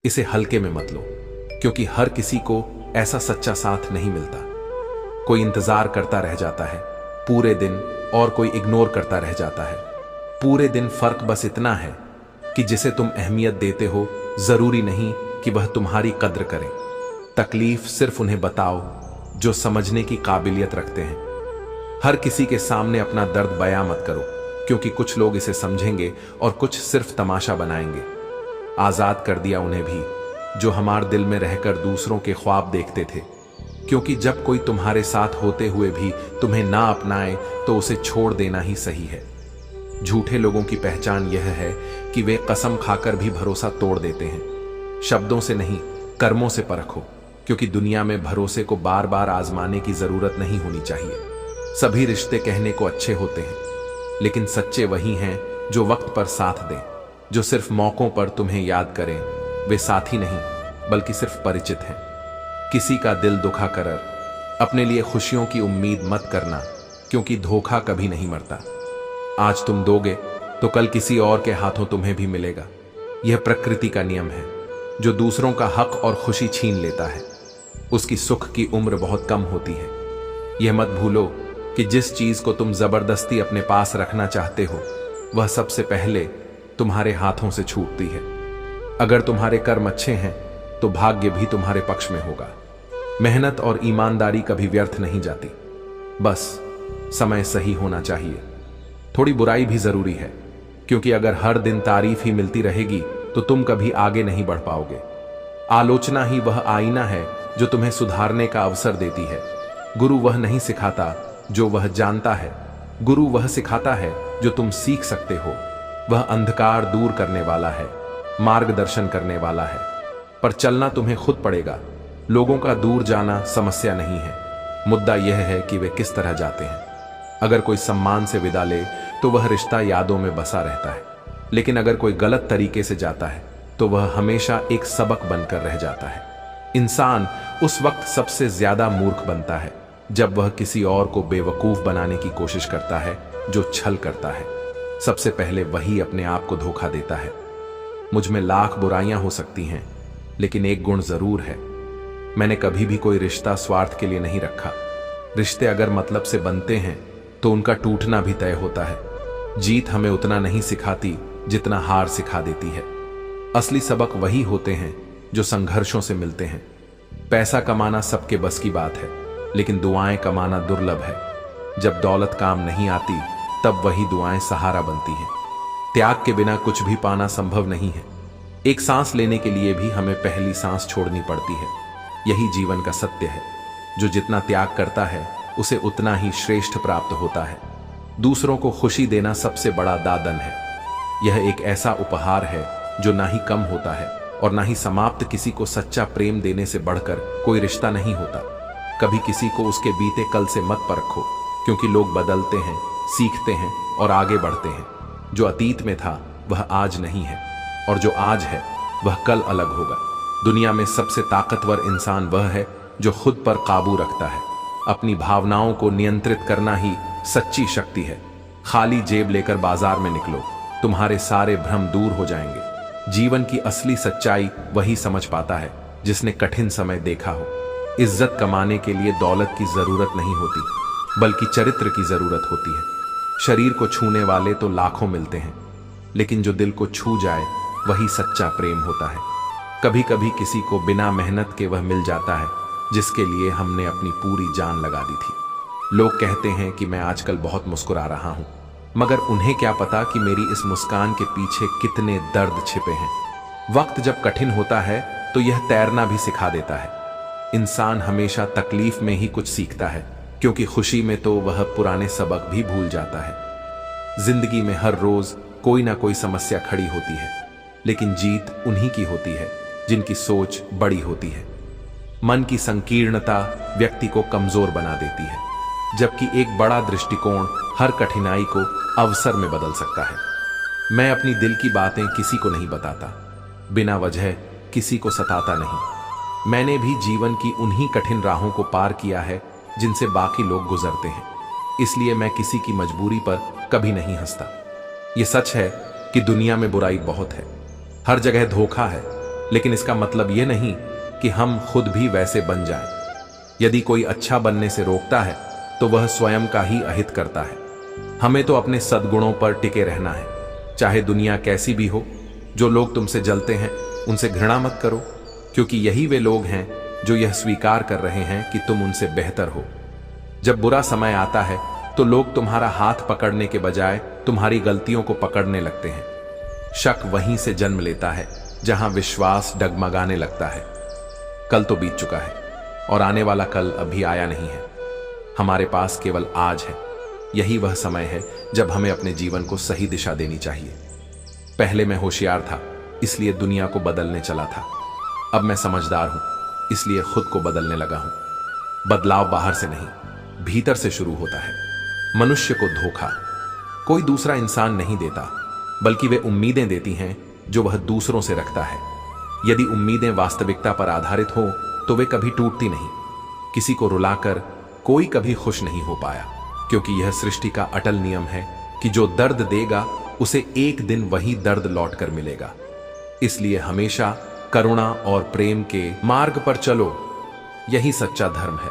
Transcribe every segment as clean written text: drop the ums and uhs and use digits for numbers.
इसे हल्के में मत लो, क्योंकि हर किसी को ऐसा सच्चा साथ नहीं मिलता। कोई इंतजार करता रह जाता है पूरे दिन और कोई इग्नोर करता रह जाता है पूरे दिन। फर्क बस इतना है कि जिसे तुम अहमियत देते हो जरूरी नहीं कि वह तुम्हारी कद्र करे। तकलीफ सिर्फ उन्हें बताओ जो समझने की काबिलियत रखते हैं। हर किसी के सामने अपना दर्द बयां मत करो, क्योंकि कुछ लोग इसे समझेंगे और कुछ सिर्फ तमाशा बनाएंगे। आजाद कर दिया उन्हें भी जो हमारे दिल में रहकर दूसरों के ख्वाब देखते थे, क्योंकि जब कोई तुम्हारे साथ होते हुए भी तुम्हें ना अपनाए तो उसे छोड़ देना ही सही है। झूठे लोगों की पहचान यह है कि वे कसम खाकर भी भरोसा तोड़ देते हैं। शब्दों से नहीं, कर्मों से परखो, क्योंकि दुनिया में भरोसे को बार बार आजमाने की जरूरत नहीं होनी चाहिए। सभी रिश्ते कहने को अच्छे होते हैं, लेकिन सच्चे वही हैं जो वक्त पर साथ दें। जो सिर्फ मौकों पर तुम्हें याद करें, वे साथी नहीं बल्कि सिर्फ परिचित हैं। किसी का दिल दुखा कर अपने लिए खुशियों की उम्मीद मत करना, क्योंकि धोखा कभी नहीं मरता। आज तुम दोगे तो कल किसी और के हाथों तुम्हें भी मिलेगा। यह प्रकृति का नियम है। जो दूसरों का हक और खुशी छीन लेता है उसकी सुख की उम्र बहुत कम होती है। यह मत भूलो कि जिस चीज को तुम जबरदस्ती अपने पास रखना चाहते हो वह सबसे पहले तुम्हारे हाथों से छूटती है। अगर तुम्हारे कर्म अच्छे हैं तो भाग्य भी तुम्हारे पक्ष में होगा। मेहनत और ईमानदारी कभी व्यर्थ नहीं जाती, बस समय सही होना चाहिए। थोड़ी बुराई भी जरूरी है, क्योंकि अगर हर दिन तारीफ ही मिलती रहेगी तो तुम कभी आगे नहीं बढ़ पाओगे। आलोचना ही वह आईना है जो तुम्हें सुधारने का अवसर देती है। गुरु वह नहीं सिखाता जो वह जानता है, गुरु वह सिखाता है जो तुम सीख सकते हो। वह अंधकार दूर करने वाला है, मार्गदर्शन करने वाला है, पर चलना तुम्हें खुद पड़ेगा। लोगों का दूर जाना समस्या नहीं है, मुद्दा यह है कि वे किस तरह जाते हैं। अगर कोई सम्मान से विदा ले तो वह रिश्ता यादों में बसा रहता है, लेकिन अगर कोई गलत तरीके से जाता है तो वह हमेशा एक सबक बनकर रह जाता है। इंसान उस वक्त सबसे ज्यादा मूर्ख बनता है जब वह किसी और को बेवकूफ बनाने की कोशिश करता है जो छल करता है। सबसे पहले वही अपने आप को धोखा देता है। मुझ में लाख बुराइयां हो सकती हैं, लेकिन एक गुण जरूर है, मैंने कभी भी कोई रिश्ता स्वार्थ के लिए नहीं रखा। रिश्ते अगर मतलब से बनते हैं तो उनका टूटना भी तय होता है। जीत हमें उतना नहीं सिखाती जितना हार सिखा देती है। असली सबक वही होते हैं जो संघर्षों से मिलते हैं। पैसा कमाना सबके बस की बात है, लेकिन दुआएं कमाना दुर्लभ है। जब दौलत काम नहीं आती तब वही दुआएं सहारा बनती हैं। त्याग के बिना कुछ भी पाना संभव नहीं है। एक सांस लेने के लिए भी हमें पहली सांस छोड़नी पड़ती है। यही जीवन का सत्य है। जो जितना त्याग करता है उसे उतना ही श्रेष्ठ प्राप्त होता है। दूसरों को खुशी देना सबसे बड़ा दादन है। यह एक ऐसा उपहार है जो ना ही कम होता है और ना ही समाप्त। किसी को सच्चा प्रेम देने से बढ़कर कोई रिश्ता नहीं होता। कभी किसी को उसके बीते कल से मत परखो, क्योंकि लोग बदलते हैं, सीखते हैं और आगे बढ़ते हैं। जो अतीत में था वह आज नहीं है, और जो आज है वह कल अलग होगा। दुनिया में सबसे ताकतवर इंसान वह है जो खुद पर काबू रखता है। अपनी भावनाओं को नियंत्रित करना ही सच्ची शक्ति है। खाली जेब लेकर बाजार में निकलो, तुम्हारे सारे भ्रम दूर हो जाएंगे। जीवन की असली सच्चाई वही समझ पाता है जिसने कठिन समय देखा हो। इज्जत कमाने के लिए दौलत की जरूरत नहीं होती, बल्कि चरित्र की जरूरत होती है। शरीर को छूने वाले तो लाखों मिलते हैं, लेकिन जो दिल को छू जाए वही सच्चा प्रेम होता है। कभी कभी किसी को बिना मेहनत के वह मिल जाता है जिसके लिए हमने अपनी पूरी जान लगा दी थी। लोग कहते हैं कि मैं आजकल बहुत मुस्कुरा रहा हूं, मगर उन्हें क्या पता कि मेरी इस मुस्कान के पीछे कितने दर्द छिपे हैं। वक्त जब कठिन होता है तो यह तैरना भी सिखा देता है। इंसान हमेशा तकलीफ में ही कुछ सीखता है, क्योंकि खुशी में तो वह पुराने सबक भी भूल जाता है। जिंदगी में हर रोज कोई ना कोई समस्या खड़ी होती है, लेकिन जीत उन्हीं की होती है जिनकी सोच बड़ी होती है। मन की संकीर्णता व्यक्ति को कमजोर बना देती है, जबकि एक बड़ा दृष्टिकोण हर कठिनाई को अवसर में बदल सकता है। मैं अपनी दिल की बातें किसी को नहीं बताता, बिना वजह किसी को सताता नहीं। मैंने भी जीवन की उन्हीं कठिन राहों को पार किया है जिनसे बाकी लोग गुजरते हैं, इसलिए मैं किसी की मजबूरी पर कभी नहीं हंसता। यह सच है कि दुनिया में बुराई बहुत है, हर जगह धोखा है, लेकिन इसका मतलब यह नहीं कि हम खुद भी वैसे बन जाएं। यदि कोई अच्छा बनने से रोकता है तो वह स्वयं का ही अहित करता है। हमें तो अपने सद्गुणों पर टिके रहना है, चाहे दुनिया कैसी भी हो। जो लोग तुमसे जलते हैं उनसे घृणा मत करो, क्योंकि यही वे लोग हैं जो यह स्वीकार कर रहे हैं कि तुम उनसे बेहतर हो। जब बुरा समय आता है तो लोग तुम्हारा हाथ पकड़ने के बजाय तुम्हारी गलतियों को पकड़ने लगते हैं। शक वहीं से जन्म लेता है जहां विश्वास डगमगाने लगता है। कल तो बीत चुका है और आने वाला कल अभी आया नहीं है। हमारे पास केवल आज है। यही वह समय है जब हमें अपने जीवन को सही दिशा देनी चाहिए। पहले मैं होशियार था, इसलिए दुनिया को बदलने चला था। अब मैं समझदार हूं, इसलिए खुद को बदलने लगा हूं। बदलाव बाहर से नहीं, भीतर से शुरू होता है। मनुष्य को धोखा कोई दूसरा इंसान नहीं देता, बल्कि वे उम्मीदें देती हैं जो वह दूसरों से रखता है। यदि उम्मीदें वास्तविकता पर आधारित हो तो वे कभी टूटती नहीं। किसी को रुलाकर कोई कभी खुश नहीं हो पाया, क्योंकि यह सृष्टि का अटल नियम है कि जो दर्द देगा उसे एक दिन वही दर्द लौटकर मिलेगा। इसलिए हमेशा करुणा और प्रेम के मार्ग पर चलो, यही सच्चा धर्म है।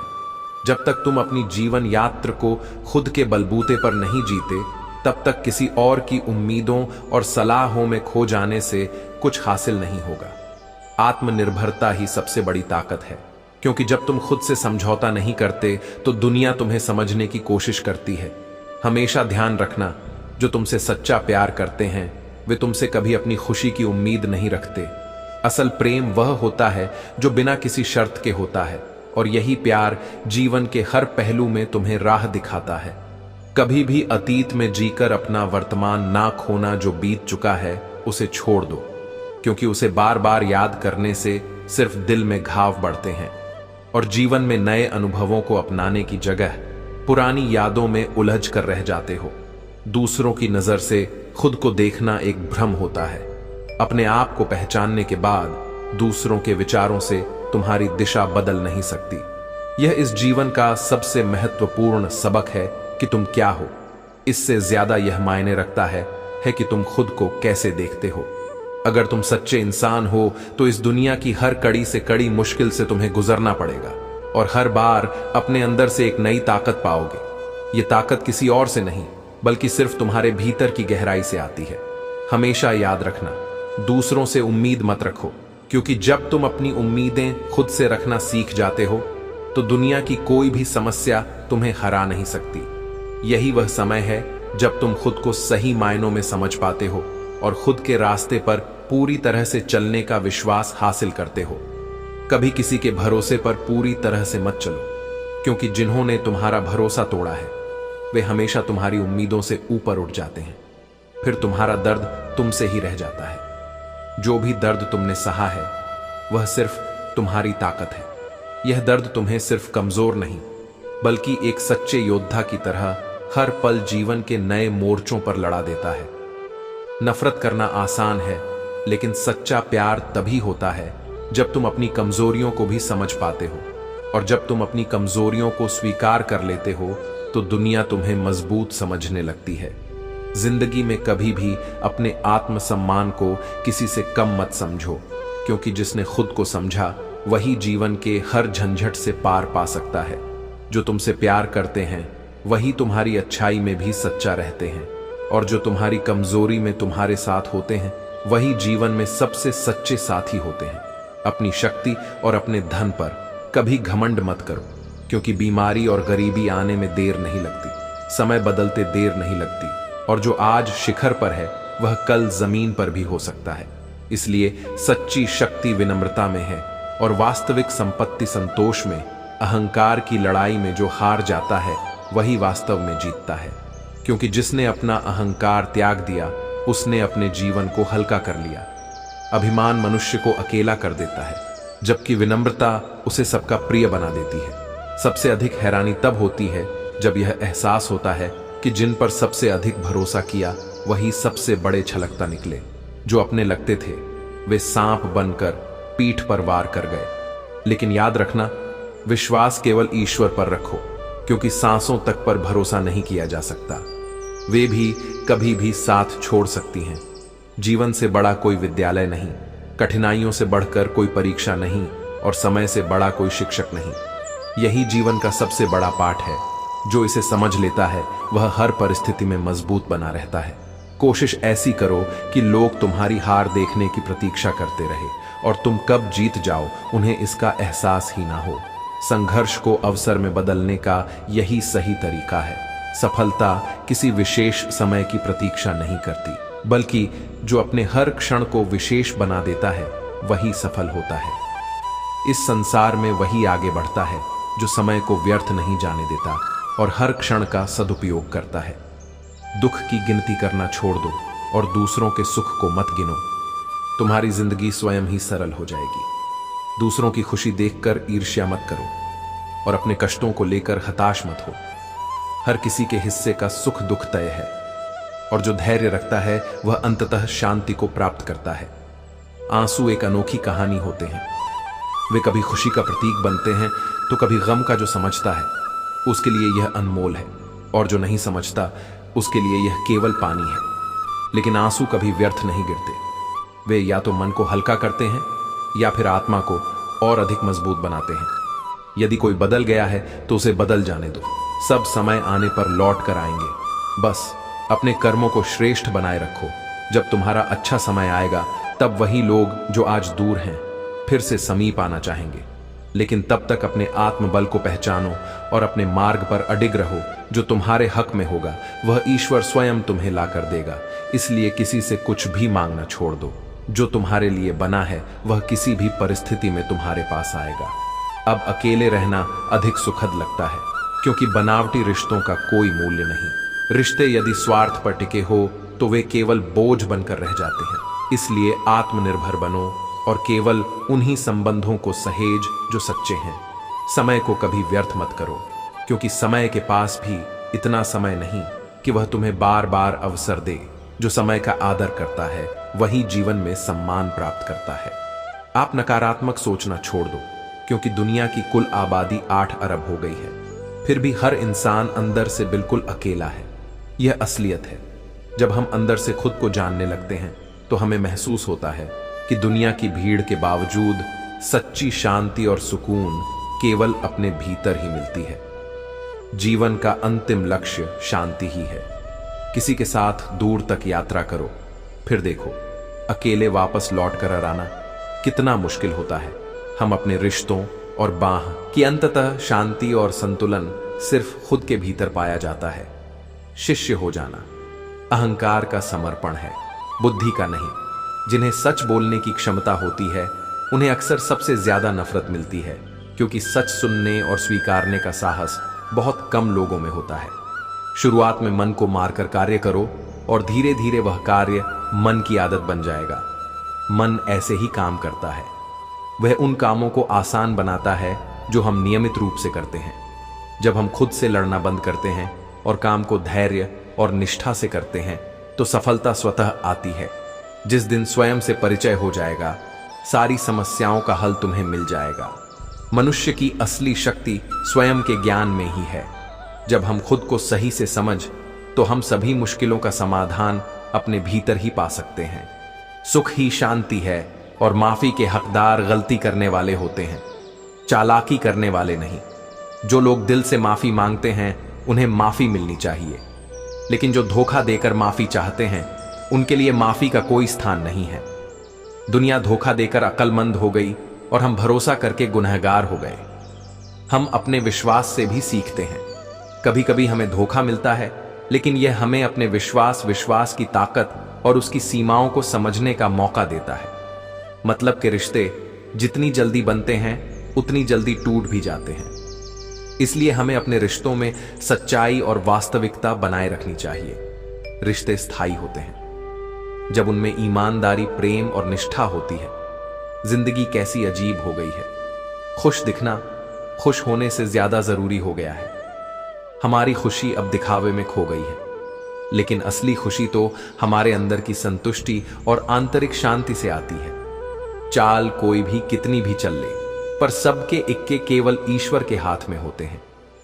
जब तक तुम अपनी जीवन यात्रा को खुद के बलबूते पर नहीं जीते, तब तक किसी और की उम्मीदों और सलाहों में खो जाने से कुछ हासिल नहीं होगा। आत्मनिर्भरता ही सबसे बड़ी ताकत है, क्योंकि जब तुम खुद से समझौता नहीं करते तो दुनिया तुम्हें समझने की कोशिश करती है। हमेशा ध्यान रखना, जो तुमसे सच्चा प्यार करते हैं वे तुमसे कभी अपनी खुशी की उम्मीद नहीं रखते। असल प्रेम वह होता है जो बिना किसी शर्त के होता है, और यही प्यार जीवन के हर पहलू में तुम्हें राह दिखाता है। कभी भी अतीत में जीकर अपना वर्तमान ना खोना। जो बीत चुका है उसे छोड़ दो, क्योंकि उसे बार बार याद करने से सिर्फ दिल में घाव बढ़ते हैं, और जीवन में नए अनुभवों को अपनाने की जगह पुरानी यादों में उलझ कर रह जाते हो। दूसरों की नजर से खुद को देखना एक भ्रम होता है। अपने आप को पहचानने के बाद दूसरों के विचारों से तुम्हारी दिशा बदल नहीं सकती। यह इस जीवन का सबसे महत्वपूर्ण सबक है कि तुम क्या हो। इससे ज्यादा यह मायने रखता है कि तुम खुद को कैसे देखते हो। अगर तुम सच्चे इंसान हो तो इस दुनिया की हर कड़ी से कड़ी मुश्किल से तुम्हें गुजरना पड़ेगा, और हर बार अपने अंदर से एक नई ताकत पाओगे। ये ताकत किसी और से नहीं, बल्कि सिर्फ तुम्हारे भीतर की गहराई से आती है। हमेशा याद रखना, दूसरों से उम्मीद मत रखो, क्योंकि जब तुम अपनी उम्मीदें खुद से रखना सीख जाते हो तो दुनिया की कोई भी समस्या तुम्हें हरा नहीं सकती। यही वह समय है जब तुम खुद को सही मायनों में समझ पाते हो और खुद के रास्ते पर पूरी तरह से चलने का विश्वास हासिल करते हो। कभी किसी के भरोसे पर पूरी तरह से मत चलो, क्योंकि जिन्होंने तुम्हारा भरोसा तोड़ा है वे हमेशा तुम्हारी उम्मीदों से ऊपर उठ जाते हैं। फिर तुम्हारा दर्द तुमसे ही रह जाता है। जो भी दर्द तुमने सहा है वह सिर्फ तुम्हारी ताकत है। यह दर्द तुम्हें सिर्फ कमजोर नहीं, बल्कि एक सच्चे योद्धा की तरह हर पल जीवन के नए मोर्चों पर लड़ा देता है। नफरत करना आसान है, लेकिन सच्चा प्यार तभी होता है जब तुम अपनी कमजोरियों को भी समझ पाते हो, और जब तुम अपनी कमजोरियों को स्वीकार कर लेते हो तो दुनिया तुम्हें मजबूत समझने लगती है। जिंदगी में कभी भी अपने आत्मसम्मान को किसी से कम मत समझो, क्योंकि जिसने खुद को समझा वही जीवन के हर झंझट से पार पा सकता है। जो तुमसे प्यार करते हैं वही तुम्हारी अच्छाई में भी सच्चा रहते हैं, और जो तुम्हारी कमजोरी में तुम्हारे साथ होते हैं वही जीवन में सबसे सच्चे साथी होते हैं। अपनी शक्ति और अपने धन पर कभी घमंड मत करो, क्योंकि बीमारी और गरीबी आने में देर नहीं लगती, समय बदलते देर नहीं लगती, और जो आज शिखर पर है वह कल जमीन पर भी हो सकता है। इसलिए सच्ची शक्ति विनम्रता में है, और वास्तविक संपत्ति संतोष में। अहंकार की लड़ाई में जो हार जाता है वही वास्तव में जीतता है, क्योंकि जिसने अपना अहंकार त्याग दिया उसने अपने जीवन को हल्का कर लिया। अभिमान मनुष्य को अकेला कर देता है, जबकि विनम्रता उसे सबका प्रिय बना देती है। सबसे अधिक हैरानी तब होती है जब यह एहसास होता है कि जिन पर सबसे अधिक भरोसा किया वही सबसे बड़े छलकता निकले। जो अपने लगते थे वे सांप बनकर पीठ पर वार कर गए। लेकिन याद रखना, विश्वास केवल ईश्वर पर रखो, क्योंकि सांसों तक पर भरोसा नहीं किया जा सकता। वे भी कभी भी साथ छोड़ सकती हैं। जीवन से बड़ा कोई विद्यालय नहीं, कठिनाइयों से बढ़कर कोई परीक्षा नहीं और समय से बड़ा कोई शिक्षक नहीं। यही जीवन का सबसे बड़ा पाठ है। जो इसे समझ लेता है वह हर परिस्थिति में मजबूत बना रहता है। कोशिश ऐसी करो कि लोग तुम्हारी हार देखने की प्रतीक्षा करते रहे और तुम कब जीत जाओ उन्हें इसका एहसास ही ना हो। संघर्ष को अवसर में बदलने का यही सही तरीका है। सफलता किसी विशेष समय की प्रतीक्षा नहीं करती, बल्कि जो अपने हर क्षण को विशेष बना देता है वही सफल होता है। इस संसार में वही आगे बढ़ता है जो समय को व्यर्थ नहीं जाने देता और हर क्षण का सदुपयोग करता है। दुख की गिनती करना छोड़ दो और दूसरों के सुख को मत गिनो। तुम्हारी जिंदगी स्वयं ही सरल हो जाएगी। दूसरों की खुशी देखकर ईर्ष्या मत करो और अपने कष्टों को लेकर हताश मत हो। हर किसी के हिस्से का सुख दुख तय है और जो धैर्य रखता है वह अंततः शांति को प्राप्त करता है। आंसू एक अनोखी कहानी होते हैं। वे कभी खुशी का प्रतीक बनते हैं तो कभी गम का। जो समझता है उसके लिए यह अनमोल है और जो नहीं समझता उसके लिए यह केवल पानी है। लेकिन आंसू कभी व्यर्थ नहीं गिरते। वे या तो मन को हल्का करते हैं या फिर आत्मा को और अधिक मजबूत बनाते हैं। यदि कोई बदल गया है तो उसे बदल जाने दो। सब समय आने पर लौट कर आएंगे। बस अपने कर्मों को श्रेष्ठ बनाए रखो। जब तुम्हारा अच्छा समय आएगा तब वही लोग जो आज दूर हैं फिर से समीप आना चाहेंगे। लेकिन तब तक अपने आत्मबल को पहचानो और अपने मार्ग पर अडिग रहो। जो तुम्हारे हक में होगा वह ईश्वर स्वयं तुम्हें ला कर देगा। इसलिए किसी से कुछ भी मांगना छोड़ दो। जो तुम्हारे लिए बना है वह किसी भी परिस्थिति में तुम्हारे पास आएगा। अब अकेले रहना अधिक सुखद लगता है, क्योंकि बनावटी रिश्तों का कोई मूल्य नहीं। रिश्ते यदि स्वार्थ पर टिके हो तो वे केवल बोझ बनकर रह जाते हैं। इसलिए आत्मनिर्भर बनो और केवल उन्हीं संबंधों को सहेज जो सच्चे हैं। समय को कभी व्यर्थ मत करो, क्योंकि समय के पास भी इतना समय नहीं कि वह तुम्हें बार बार अवसर दे। जो समय का आदर करता है वही जीवन में सम्मान प्राप्त करता है। आप नकारात्मक सोचना छोड़ दो, क्योंकि दुनिया की कुल आबादी 8 अरब हो गई है, फिर भी हर इंसान अंदर से बिल्कुल अकेला है। यह असलियत है। जब हम अंदर से खुद को जानने लगते हैं तो हमें महसूस होता है कि दुनिया की भीड़ के बावजूद सच्ची शांति और सुकून केवल अपने भीतर ही मिलती है। जीवन का अंतिम लक्ष्य शांति ही है। किसी के साथ दूर तक यात्रा करो, फिर देखो अकेले वापस लौट कर आना कितना मुश्किल होता है। हम अपने रिश्तों और बाह की अंततः शांति और संतुलन सिर्फ खुद के भीतर पाया जाता है। शिष्य हो जाना अहंकार का समर्पण है, बुद्धि का नहीं। जिन्हें सच बोलने की क्षमता होती है उन्हें अक्सर सबसे ज्यादा नफरत मिलती है, क्योंकि सच सुनने और स्वीकारने का साहस बहुत कम लोगों में होता है। शुरुआत में मन को मारकर कार्य करो और धीरे धीरे वह कार्य मन की आदत बन जाएगा। मन ऐसे ही काम करता है। वह उन कामों को आसान बनाता है जो हम नियमित रूप से करते हैं। जब हम खुद से लड़ना बंद करते हैं और काम को धैर्य और निष्ठा से करते हैं तो सफलता स्वतः आती है। जिस दिन स्वयं से परिचय हो जाएगा सारी समस्याओं का हल तुम्हें मिल जाएगा। मनुष्य की असली शक्ति स्वयं के ज्ञान में ही है। जब हम खुद को सही से समझ तो हम सभी मुश्किलों का समाधान अपने भीतर ही पा सकते हैं। सुख ही शांति है और माफी के हकदार गलती करने वाले होते हैं, चालाकी करने वाले नहीं। जो लोग दिल से माफी मांगते हैं उन्हें माफी मिलनी चाहिए, लेकिन जो धोखा देकर माफी चाहते हैं उनके लिए माफी का कोई स्थान नहीं है। दुनिया धोखा देकर अक्लमंद हो गई और हम भरोसा करके गुनहगार हो गए। हम अपने विश्वास से भी सीखते हैं। कभी कभी हमें धोखा मिलता है, लेकिन यह हमें अपने विश्वास की ताकत और उसकी सीमाओं को समझने का मौका देता है। मतलब के रिश्ते जितनी जल्दी बनते हैं उतनी जल्दी टूट भी जाते हैं। इसलिए हमें अपने रिश्तों में सच्चाई और वास्तविकता बनाए रखनी चाहिए। रिश्ते स्थायी होते हैं जब उनमें ईमानदारी, प्रेम और निष्ठा होती है। जिंदगी कैसी अजीब हो गई है। खुश दिखना खुश होने से ज्यादा जरूरी हो गया है। हमारी खुशी अब दिखावे में खो गई है, लेकिन असली खुशी तो हमारे अंदर की संतुष्टि और आंतरिक शांति से आती है। चाल कोई भी कितनी भी चल ले, पर सबके इक्के केवल ईश्वर के हाथ में होते हैं।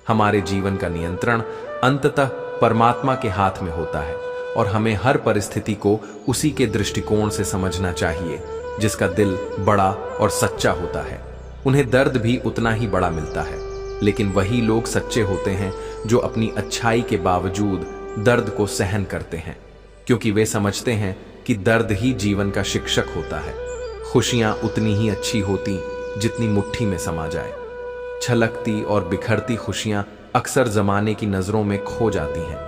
हमारे जीवन का नियंत्रण अंततः परमात्मा के हाथ में होता है और हमें हर परिस्थिति को उसी के दृष्टिकोण से समझना चाहिए। जिसका दिल बड़ा और सच्चा होता है, उन्हें दर्द भी उतना ही बड़ा मिलता है। लेकिन वही लोग सच्चे होते हैं जो अपनी अच्छाई के बावजूद दर्द को सहन करते हैं, क्योंकि वे समझते हैं कि दर्द ही जीवन का शिक्षक होता है। खुशियां उतनी ही अच्छी होती जितनी मुट्ठी में समा जाए। छलकती और बिखरती खुशियां अक्सर जमाने की नजरों में खो जाती हैं।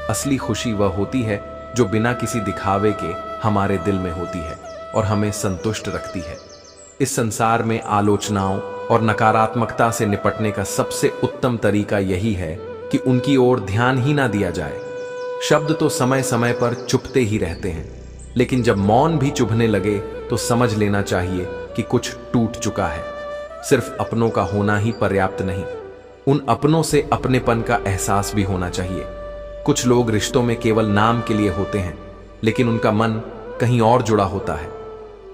असली खुशी वह होती है जो बिना किसी दिखावे के हमारे दिल में होती है और हमें संतुष्ट रखती है। इस संसार में आलोचनाओं और नकारात्मकता से निपटने का सबसे उत्तम तरीका यही है कि उनकी ओर ध्यान ही ना दिया जाए। शब्द तो समय समय पर चुभते ही रहते हैं, लेकिन जब मौन भी चुभने लगे तो समझ लेना चाहिए कि कुछ टूट चुका है। सिर्फ अपनों का होना ही पर्याप्त नहीं, उन अपनों से अपनेपन का एहसास भी होना चाहिए। कुछ लोग रिश्तों में केवल नाम के लिए होते हैं, लेकिन उनका मन कहीं और जुड़ा होता है।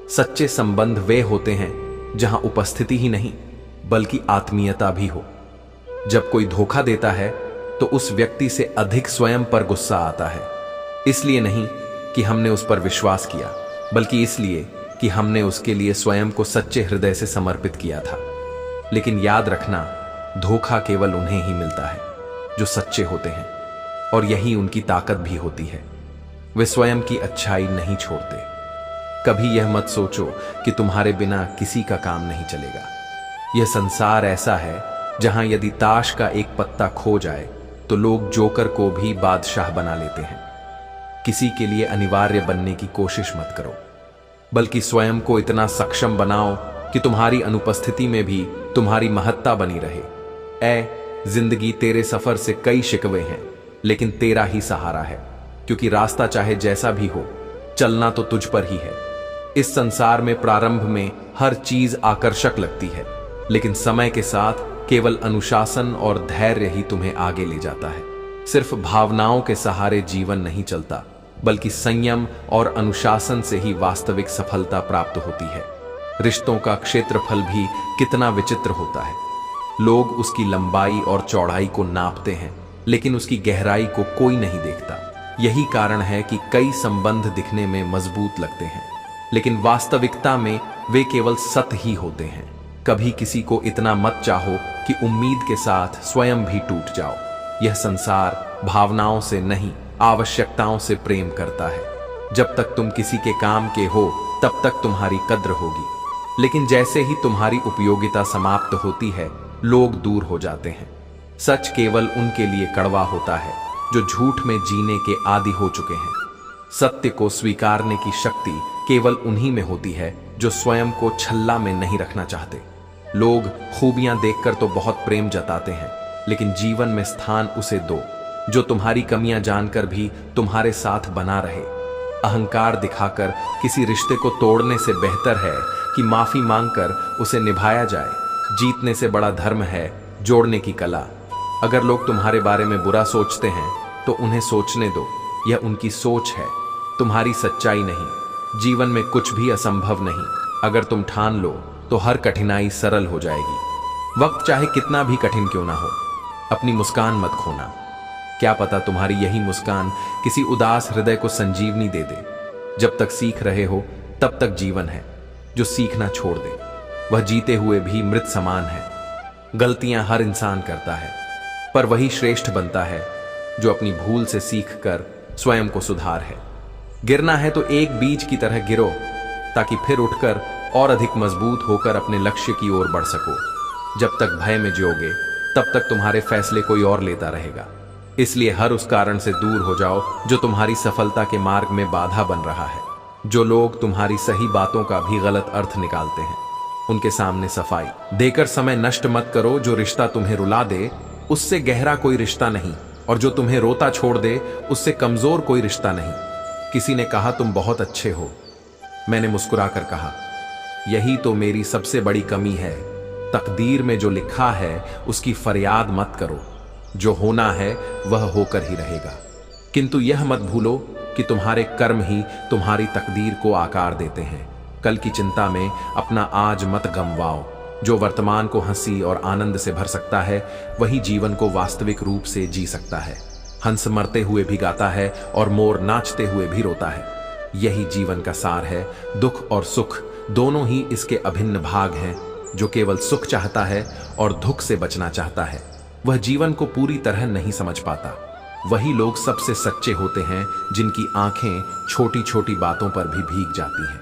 सच्चे संबंध वे होते हैं जहां उपस्थिति ही नहीं बल्कि आत्मीयता भी हो। जब कोई धोखा देता है तो उस व्यक्ति से अधिक स्वयं पर गुस्सा आता है, इसलिए नहीं कि हमने उस पर विश्वास किया, बल्कि इसलिए कि हमने उसके लिए स्वयं को सच्चे हृदय से समर्पित किया था। लेकिन याद रखना, धोखा केवल उन्हें ही मिलता है जो सच्चे होते हैं, और यही उनकी ताकत भी होती है। वे स्वयं की अच्छाई नहीं छोड़ते। कभी यह मत सोचो कि तुम्हारे बिना किसी का काम नहीं चलेगा। यह संसार ऐसा है जहां यदि ताश का एक पत्ता खो जाए तो लोग जोकर को भी बादशाह बना लेते हैं। किसी के लिए अनिवार्य बनने की कोशिश मत करो, बल्कि स्वयं को इतना सक्षम बनाओ कि तुम्हारी अनुपस्थिति में भी तुम्हारी महत्ता बनी रहे। जिंदगी तेरे सफर से कई शिकवे हैं, लेकिन तेरा ही सहारा है, क्योंकि रास्ता चाहे जैसा भी हो, चलना तो तुझ पर ही है। इस संसार में प्रारंभ में हर चीज आकर्षक लगती है, लेकिन समय के साथ केवल अनुशासन और धैर्य ही तुम्हें आगे ले जाता है। सिर्फ भावनाओं के सहारे जीवन नहीं चलता, बल्कि संयम और अनुशासन से ही वास्तविक सफलता प्राप्त होती है। रिश्तों का क्षेत्रफल भी कितना विचित्र होता है। लोग उसकी लंबाई और चौड़ाई को नापते हैं, लेकिन उसकी गहराई को कोई नहीं देखता। यही कारण है कि कई संबंध दिखने में मजबूत लगते हैं, लेकिन वास्तविकता में वे केवल सत ही होते हैं। कभी किसी को इतना मत चाहो कि उम्मीद के साथ स्वयं भी टूट जाओ। यह संसार भावनाओं से नहीं, आवश्यकताओं से प्रेम करता है। जब तक तुम किसी के काम के हो, तब तक तुम्हारी कद्र होगी, लेकिन जैसे ही तुम्हारी उपयोगिता समाप्त होती है, लोग दूर हो जाते हैं। सच केवल उनके लिए कड़वा होता है जो झूठ में जीने के आदी हो चुके हैं। सत्य को स्वीकारने की शक्ति केवल उन्हीं में होती है जो स्वयं को छल्ला में नहीं रखना चाहते। लोग खूबियां देखकर तो बहुत प्रेम जताते हैं, लेकिन जीवन में स्थान उसे दो जो तुम्हारी कमियां जानकर भी तुम्हारे साथ बना रहे। अहंकार दिखाकर किसी रिश्ते को तोड़ने से बेहतर है कि माफी मांगकर उसे निभाया जाए। जीतने से बड़ा धर्म है जोड़ने की कला। अगर लोग तुम्हारे बारे में बुरा सोचते हैं तो उन्हें सोचने दो, यह उनकी सोच है, तुम्हारी सच्चाई नहीं। जीवन में कुछ भी असंभव नहीं। अगर तुम ठान लो तो हर कठिनाई सरल हो जाएगी। वक्त चाहे कितना भी कठिन क्यों ना हो, अपनी मुस्कान मत खोना। क्या पता तुम्हारी यही मुस्कान किसी उदास हृदय को संजीवनी दे दे। जब तक सीख रहे हो तब तक जीवन है। जो सीखना छोड़ दे वह जीते हुए भी मृत समान है। गलतियां हर इंसान करता है, पर वही श्रेष्ठ बनता है जो अपनी भूल से सीखकर स्वयं को सुधार है। गिरना है तो एक बीज की तरह गिरो, ताकि फिर उठकर और अधिक मजबूत होकर अपने लक्ष्य की ओर बढ़ सको। जब तक भय में जियोगे तब तक तुम्हारे फैसले कोई और लेता रहेगा। इसलिए हर उस कारण से दूर हो जाओ जो तुम्हारी सफलता के मार्ग में बाधा बन रहा है। जो लोग तुम्हारी सही बातों का भी गलत अर्थ निकालते हैं, उनके सामने सफाई देकर समय नष्ट मत करो। जो रिश्ता तुम्हें रुला दे उससे गहरा कोई रिश्ता नहीं, और जो तुम्हें रोता छोड़ दे उससे कमजोर कोई रिश्ता नहीं। किसी ने कहा तुम बहुत अच्छे हो। मैंने मुस्कुराकर कहा, यही तो मेरी सबसे बड़ी कमी है। तकदीर में जो लिखा है उसकी फरियाद मत करो। जो होना है वह होकर ही रहेगा। किंतु यह मत भूलो कि तुम्हारे कर्म ही तुम्हारी तकदीर को आकार देते हैं। कल की चिंता में अपना आज मत गंवाओ। जो वर्तमान को हंसी और आनंद से भर सकता है, वही जीवन को वास्तविक रूप से जी सकता है। हंस मरते हुए भी गाता है और मोर नाचते हुए भी रोता है। यही जीवन का सार है। दुख और सुख दोनों ही इसके अभिन्न भाग हैं। जो केवल सुख चाहता है और दुख से बचना चाहता है, वह जीवन को पूरी तरह नहीं समझ पाता। वही लोग सबसे सच्चे होते हैं जिनकी आंखें छोटी छोटी बातों पर भी भीग जाती हैं।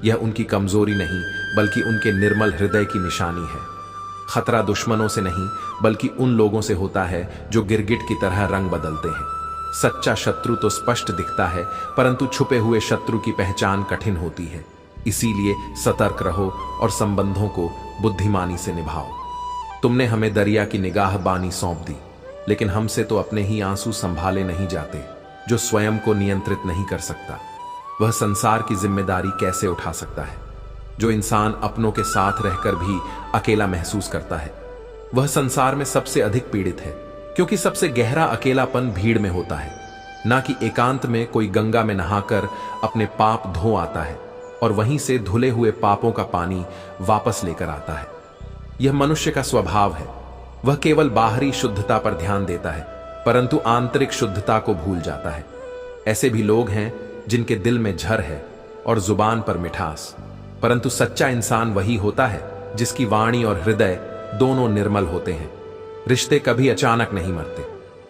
यह उनकी कमजोरी नहीं, बल्कि उनके निर्मल हृदय की निशानी है। खतरा दुश्मनों से नहीं, बल्कि उन लोगों से होता है जो गिरगिट की तरह रंग बदलते हैं। सच्चा शत्रु तो स्पष्ट दिखता है, परंतु छुपे हुए शत्रु की पहचान कठिन होती है। इसीलिए सतर्क रहो और संबंधों को बुद्धिमानी से निभाओ। तुमने हमें दरिया की निगाह बानी सौंप दी, लेकिन हमसे तो अपने ही आंसू संभाले नहीं जाते। जो स्वयं को नियंत्रित नहीं कर सकता, वह संसार की जिम्मेदारी कैसे उठा सकता है? जो इंसान अपनों के साथ रहकर भी अकेला महसूस करता है, वह संसार में सबसे अधिक पीड़ित है, क्योंकि सबसे गहरा अकेलापन भीड़ में होता है, ना कि एकांत में कोई गंगा में नहाकर अपने पाप धो आता है और वहीं से धुले हुए पापों का पानी वापस लेकर आता है। यह मनुष्य का स्वभाव है। वह केवल बाहरी शुद्धता पर ध्यान देता है, परंतु आंतरिक शुद्धता को भूल जाता है। ऐसे भी लोग हैं जिनके दिल में झर है और जुबान पर मिठास, परंतु सच्चा इंसान वही होता है जिसकी वाणी और हृदय दोनों निर्मल होते हैं। रिश्ते कभी अचानक नहीं मरते।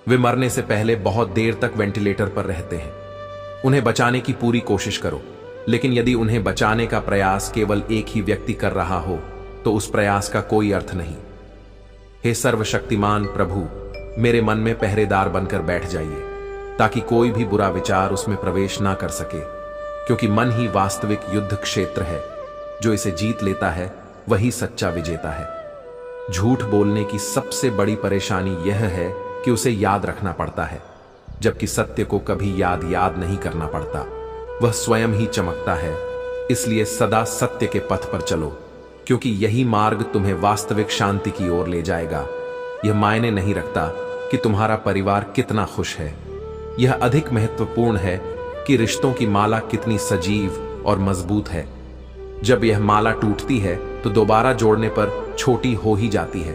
वे मरने से पहले बहुत देर तक वेंटिलेटर पर रहते हैं। उन्हें बचाने की पूरी कोशिश करो, लेकिन यदि उन्हें बचाने का प्रयास केवल एक ही व्यक्ति कर रहा हो, तो उस प्रयास का कोई अर्थ नहीं। हे सर्वशक्तिमान प्रभु, मेरे मन में पहरेदार बनकर बैठ जाइए, ताकि कोई भी बुरा विचार उसमें प्रवेश ना कर सके, क्योंकि मन ही वास्तविक युद्ध क्षेत्र है। जो इसे जीत लेता है, वही सच्चा विजेता है। झूठ बोलने की सबसे बड़ी परेशानी यह है कि उसे याद रखना पड़ता है, जबकि सत्य को कभी याद नहीं करना पड़ता। वह स्वयं ही चमकता है। इसलिए सदा सत्य के पथ पर चलो, क्योंकि यही मार्ग तुम्हें वास्तविक शांति की ओर ले जाएगा। यह मायने नहीं रखता कि तुम्हारा परिवार कितना खुश है। यह अधिक महत्वपूर्ण है कि रिश्तों की माला कितनी सजीव और मजबूत है। जब यह माला टूटती है तो दोबारा जोड़ने पर छोटी हो ही जाती है,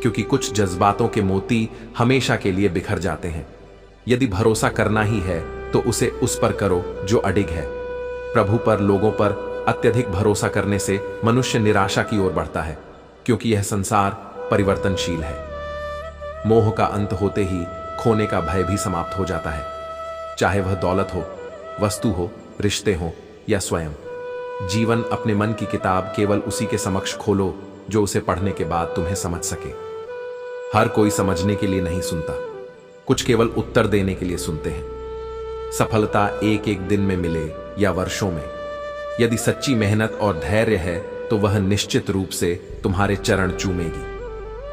क्योंकि कुछ जज्बातों के मोती हमेशा के लिए बिखर जाते हैं। यदि भरोसा करना ही है तो उसे उस पर करो जो अडिग है। प्रभु पर, लोगों पर अत्यधिक भरोसा करने से मनुष्य निराशा की ओर बढ़ता है, क्योंकि यह संसार परिवर्तनशील है। मोह का अंत होते ही खोने का भय भी समाप्त हो जाता है, चाहे वह दौलत हो, वस्तु हो, रिश्ते हो या स्वयं। जीवन अपने मन की किताब केवल उसी के समक्ष खोलो जो उसे पढ़ने के बाद तुम्हें समझ सके। हर कोई समझने के लिए नहीं सुनता, कुछ केवल उत्तर देने के लिए सुनते हैं। सफलता एक एक दिन में मिले या वर्षों में, यदि सच्ची मेहनत और धैर्य है तो वह निश्चित रूप से तुम्हारे चरण चूमेगी।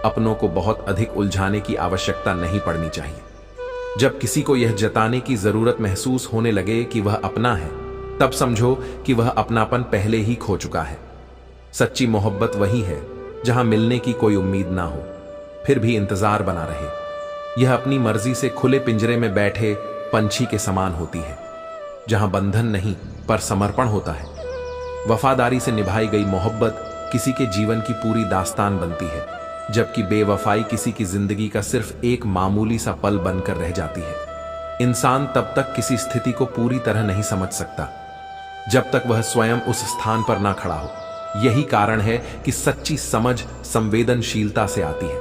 अपनों को बहुत अधिक उलझाने की आवश्यकता नहीं पड़नी चाहिए। जब किसी को यह जताने की जरूरत महसूस होने लगे कि वह अपना है, तब समझो कि वह अपनापन पहले ही खो चुका है। सच्ची मोहब्बत वही है जहां मिलने की कोई उम्मीद ना हो, फिर भी इंतजार बना रहे। यह अपनी मर्जी से खुले पिंजरे में बैठे पंछी के समान होती है, जहां बंधन नहीं पर समर्पण होता है। वफादारी से निभाई गई मोहब्बत किसी के जीवन की पूरी दास्तान बनती है, जबकि बेवफाई किसी की जिंदगी का सिर्फ एक मामूली सा पल बनकर रह जाती है। इंसान तब तक किसी स्थिति को पूरी तरह नहीं समझ सकता जब तक वह स्वयं उस स्थान पर ना खड़ा हो। यही कारण है कि सच्ची समझ संवेदनशीलता से आती है,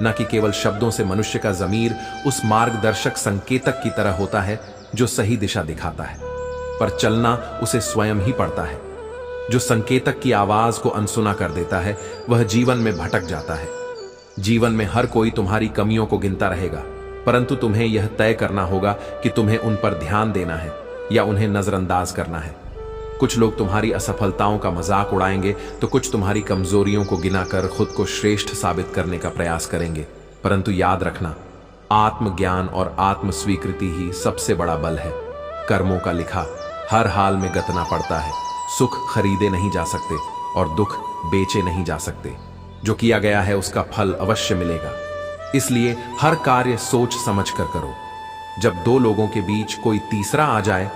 न कि केवल शब्दों से। मनुष्य का ज़मीर उस मार्गदर्शक संकेतक की तरह होता है जो सही दिशा दिखाता है, पर चलना उसे स्वयं ही पड़ता है। जो संकेतक की आवाज को अनसुना कर देता है, वह जीवन में भटक जाता है। जीवन में हर कोई तुम्हारी कमियों को गिनता रहेगा, परंतु तुम्हें यह तय करना होगा कि तुम्हें उन पर ध्यान देना है या उन्हें नजरअंदाज करना है। कुछ लोग तुम्हारी असफलताओं का मजाक उड़ाएंगे, तो कुछ तुम्हारी कमजोरियों को गिनाकर खुद को श्रेष्ठ साबित करने का प्रयास करेंगे। परंतु याद रखना, आत्मज्ञान और आत्म स्वीकृति ही सबसे बड़ा बल है। कर्मों का लिखा हर हाल में गतना पड़ता है। सुख खरीदे नहीं जा सकते और दुख बेचे नहीं जा सकते। जो किया गया है उसका फल अवश्य मिलेगा। इसलिए हर कार्य सोच समझ कर करो। जब दो लोगों के बीच कोई तीसरा आ जाए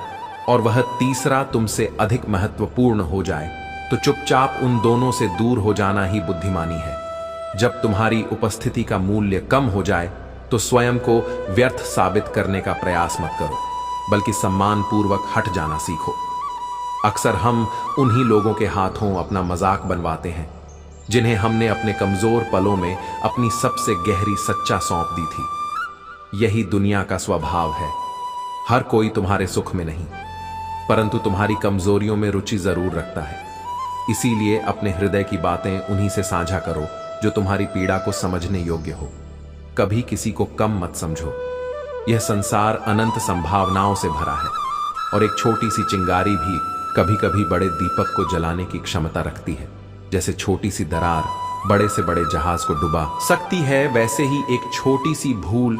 और वह तीसरा तुमसे अधिक महत्वपूर्ण हो जाए, तो चुपचाप उन दोनों से दूर हो जाना ही बुद्धिमानी है। जब तुम्हारी उपस्थिति का मूल्य कम हो जाए, तो स्वयं को व्यर्थ साबित करने का प्रयास मत करो, बल्कि सम्मानपूर्वक हट जाना सीखो। अक्सर हम उन्हीं लोगों के हाथों अपना मजाक बनवाते हैं जिन्हें हमने अपने कमजोर पलों में अपनी सबसे गहरी सच्चा सौंप दी थी। यही दुनिया का स्वभाव है। हर कोई तुम्हारे सुख में नहीं, परंतु तुम्हारी कमजोरियों में रुचि जरूर रखता है। इसीलिए अपने हृदय की बातें उन्हीं से साझा करो जो तुम्हारी पीड़ा को समझने योग्य हो। कभी किसी को कम मत समझो। यह संसार अनंत संभावनाओं से भरा है और एक छोटी सी चिंगारी भी कभी कभी बड़े दीपक को जलाने की क्षमता रखती है। जैसे छोटी सी दरार बड़े से बड़े जहाज को डुबा सकती है, वैसे ही एक छोटी सी भूल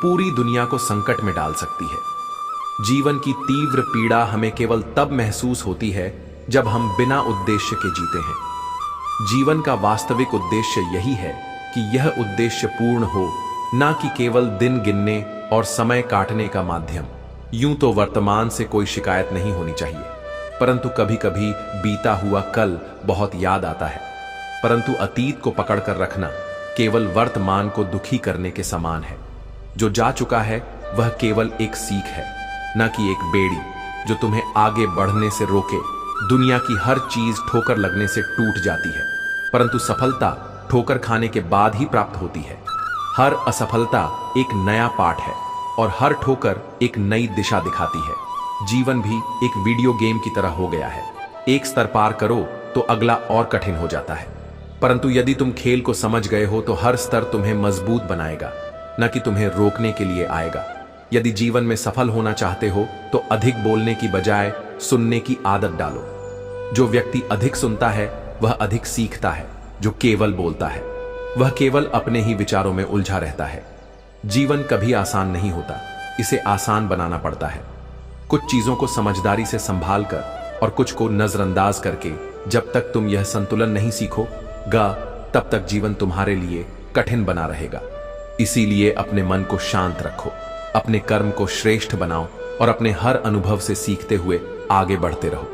पूरी दुनिया को संकट में डाल सकती है। जीवन की तीव्र पीड़ा हमें केवल तब महसूस होती है जब हम बिना उद्देश्य के जीते हैं। जीवन का वास्तविक उद्देश्य यही है कि यह उद्देश्य पूर्ण हो, ना कि केवल दिन गिनने और समय काटने का माध्यम। यूं तो वर्तमान से कोई शिकायत नहीं होनी चाहिए, परंतु कभी कभी बीता हुआ कल बहुत याद आता है। परंतु अतीत को पकड़कर रखना केवल वर्तमान को दुखी करने के समान है। जो जा चुका है वह केवल एक सीख है, न कि एक बेड़ी जो तुम्हें आगे बढ़ने से रोके। दुनिया की हर चीज ठोकर लगने से टूट जाती है, परंतु सफलता ठोकर खाने के बाद ही प्राप्त होती है। हर असफलता एक नया पाठ है और हर ठोकर एक नई दिशा दिखाती है। जीवन भी एक वीडियो गेम की तरह हो गया है। एक स्तर पार करो तो अगला और कठिन हो जाता है, परंतु यदि तुम खेल को समझ गए हो तो हर स्तर तुम्हें मजबूत बनाएगा, न कि तुम्हें रोकने के लिए आएगा। यदि जीवन में सफल होना चाहते हो तो अधिक बोलने की बजाय सुनने की आदत डालो। जो व्यक्ति अधिक सुनता है वह अधिक सीखता है। जो केवल बोलता है वह केवल अपने ही विचारों में उलझा रहता है। जीवन कभी आसान नहीं होता, इसे आसान बनाना पड़ता है। कुछ चीजों को समझदारी से संभाल कर और कुछ को नजरअंदाज करके जब तक तुम यह संतुलन नहीं सीखोगा तब तक जीवन तुम्हारे लिए कठिन बना रहेगा। इसीलिए अपने मन को शांत रखो, अपने कर्म को श्रेष्ठ बनाओ और अपने हर अनुभव से सीखते हुए आगे बढ़ते रहो।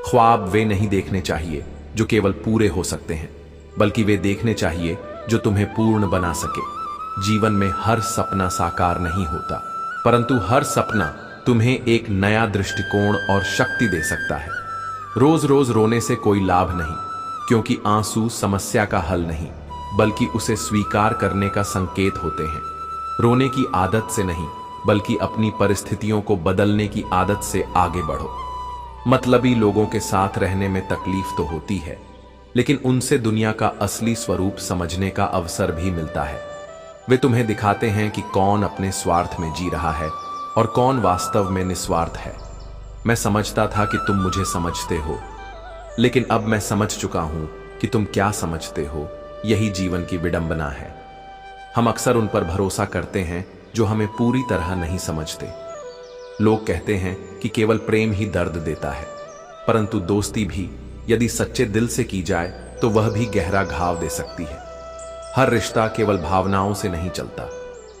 ख्वाब वे नहीं देखने चाहिए जो केवल पूरे हो सकते हैं, बल्कि वे देखने चाहिए जो तुम्हें पूर्ण बना सके। जीवन में हर सपना साकार नहीं होता, परंतु हर सपना तुम्हें एक नया दृष्टिकोण और शक्ति दे सकता है। रोज रोज रोने से कोई लाभ नहीं, क्योंकि आंसू समस्या का हल नहीं, बल्कि उसे स्वीकार करने का संकेत होते हैं। रोने की आदत से नहीं, बल्कि अपनी परिस्थितियों को बदलने की आदत से आगे बढ़ो। मतलबी लोगों के साथ रहने में तकलीफ तो होती है, लेकिन उनसे दुनिया का असली स्वरूप समझने का अवसर भी मिलता है। वे तुम्हें दिखाते हैं कि कौन अपने स्वार्थ में जी रहा है और कौन वास्तव में निस्वार्थ है। मैं समझता था कि तुम मुझे समझते हो, लेकिन अब मैं समझ चुका हूं कि तुम क्या समझते हो। यही जीवन की विडंबना है। हम अक्सर उन पर भरोसा करते हैं जो हमें पूरी तरह नहीं समझते। लोग कहते हैं कि केवल प्रेम ही दर्द देता है, परंतु दोस्ती भी यदि सच्चे दिल से की जाए तो वह भी गहरा घाव दे सकती है। हर रिश्ता केवल भावनाओं से नहीं चलता,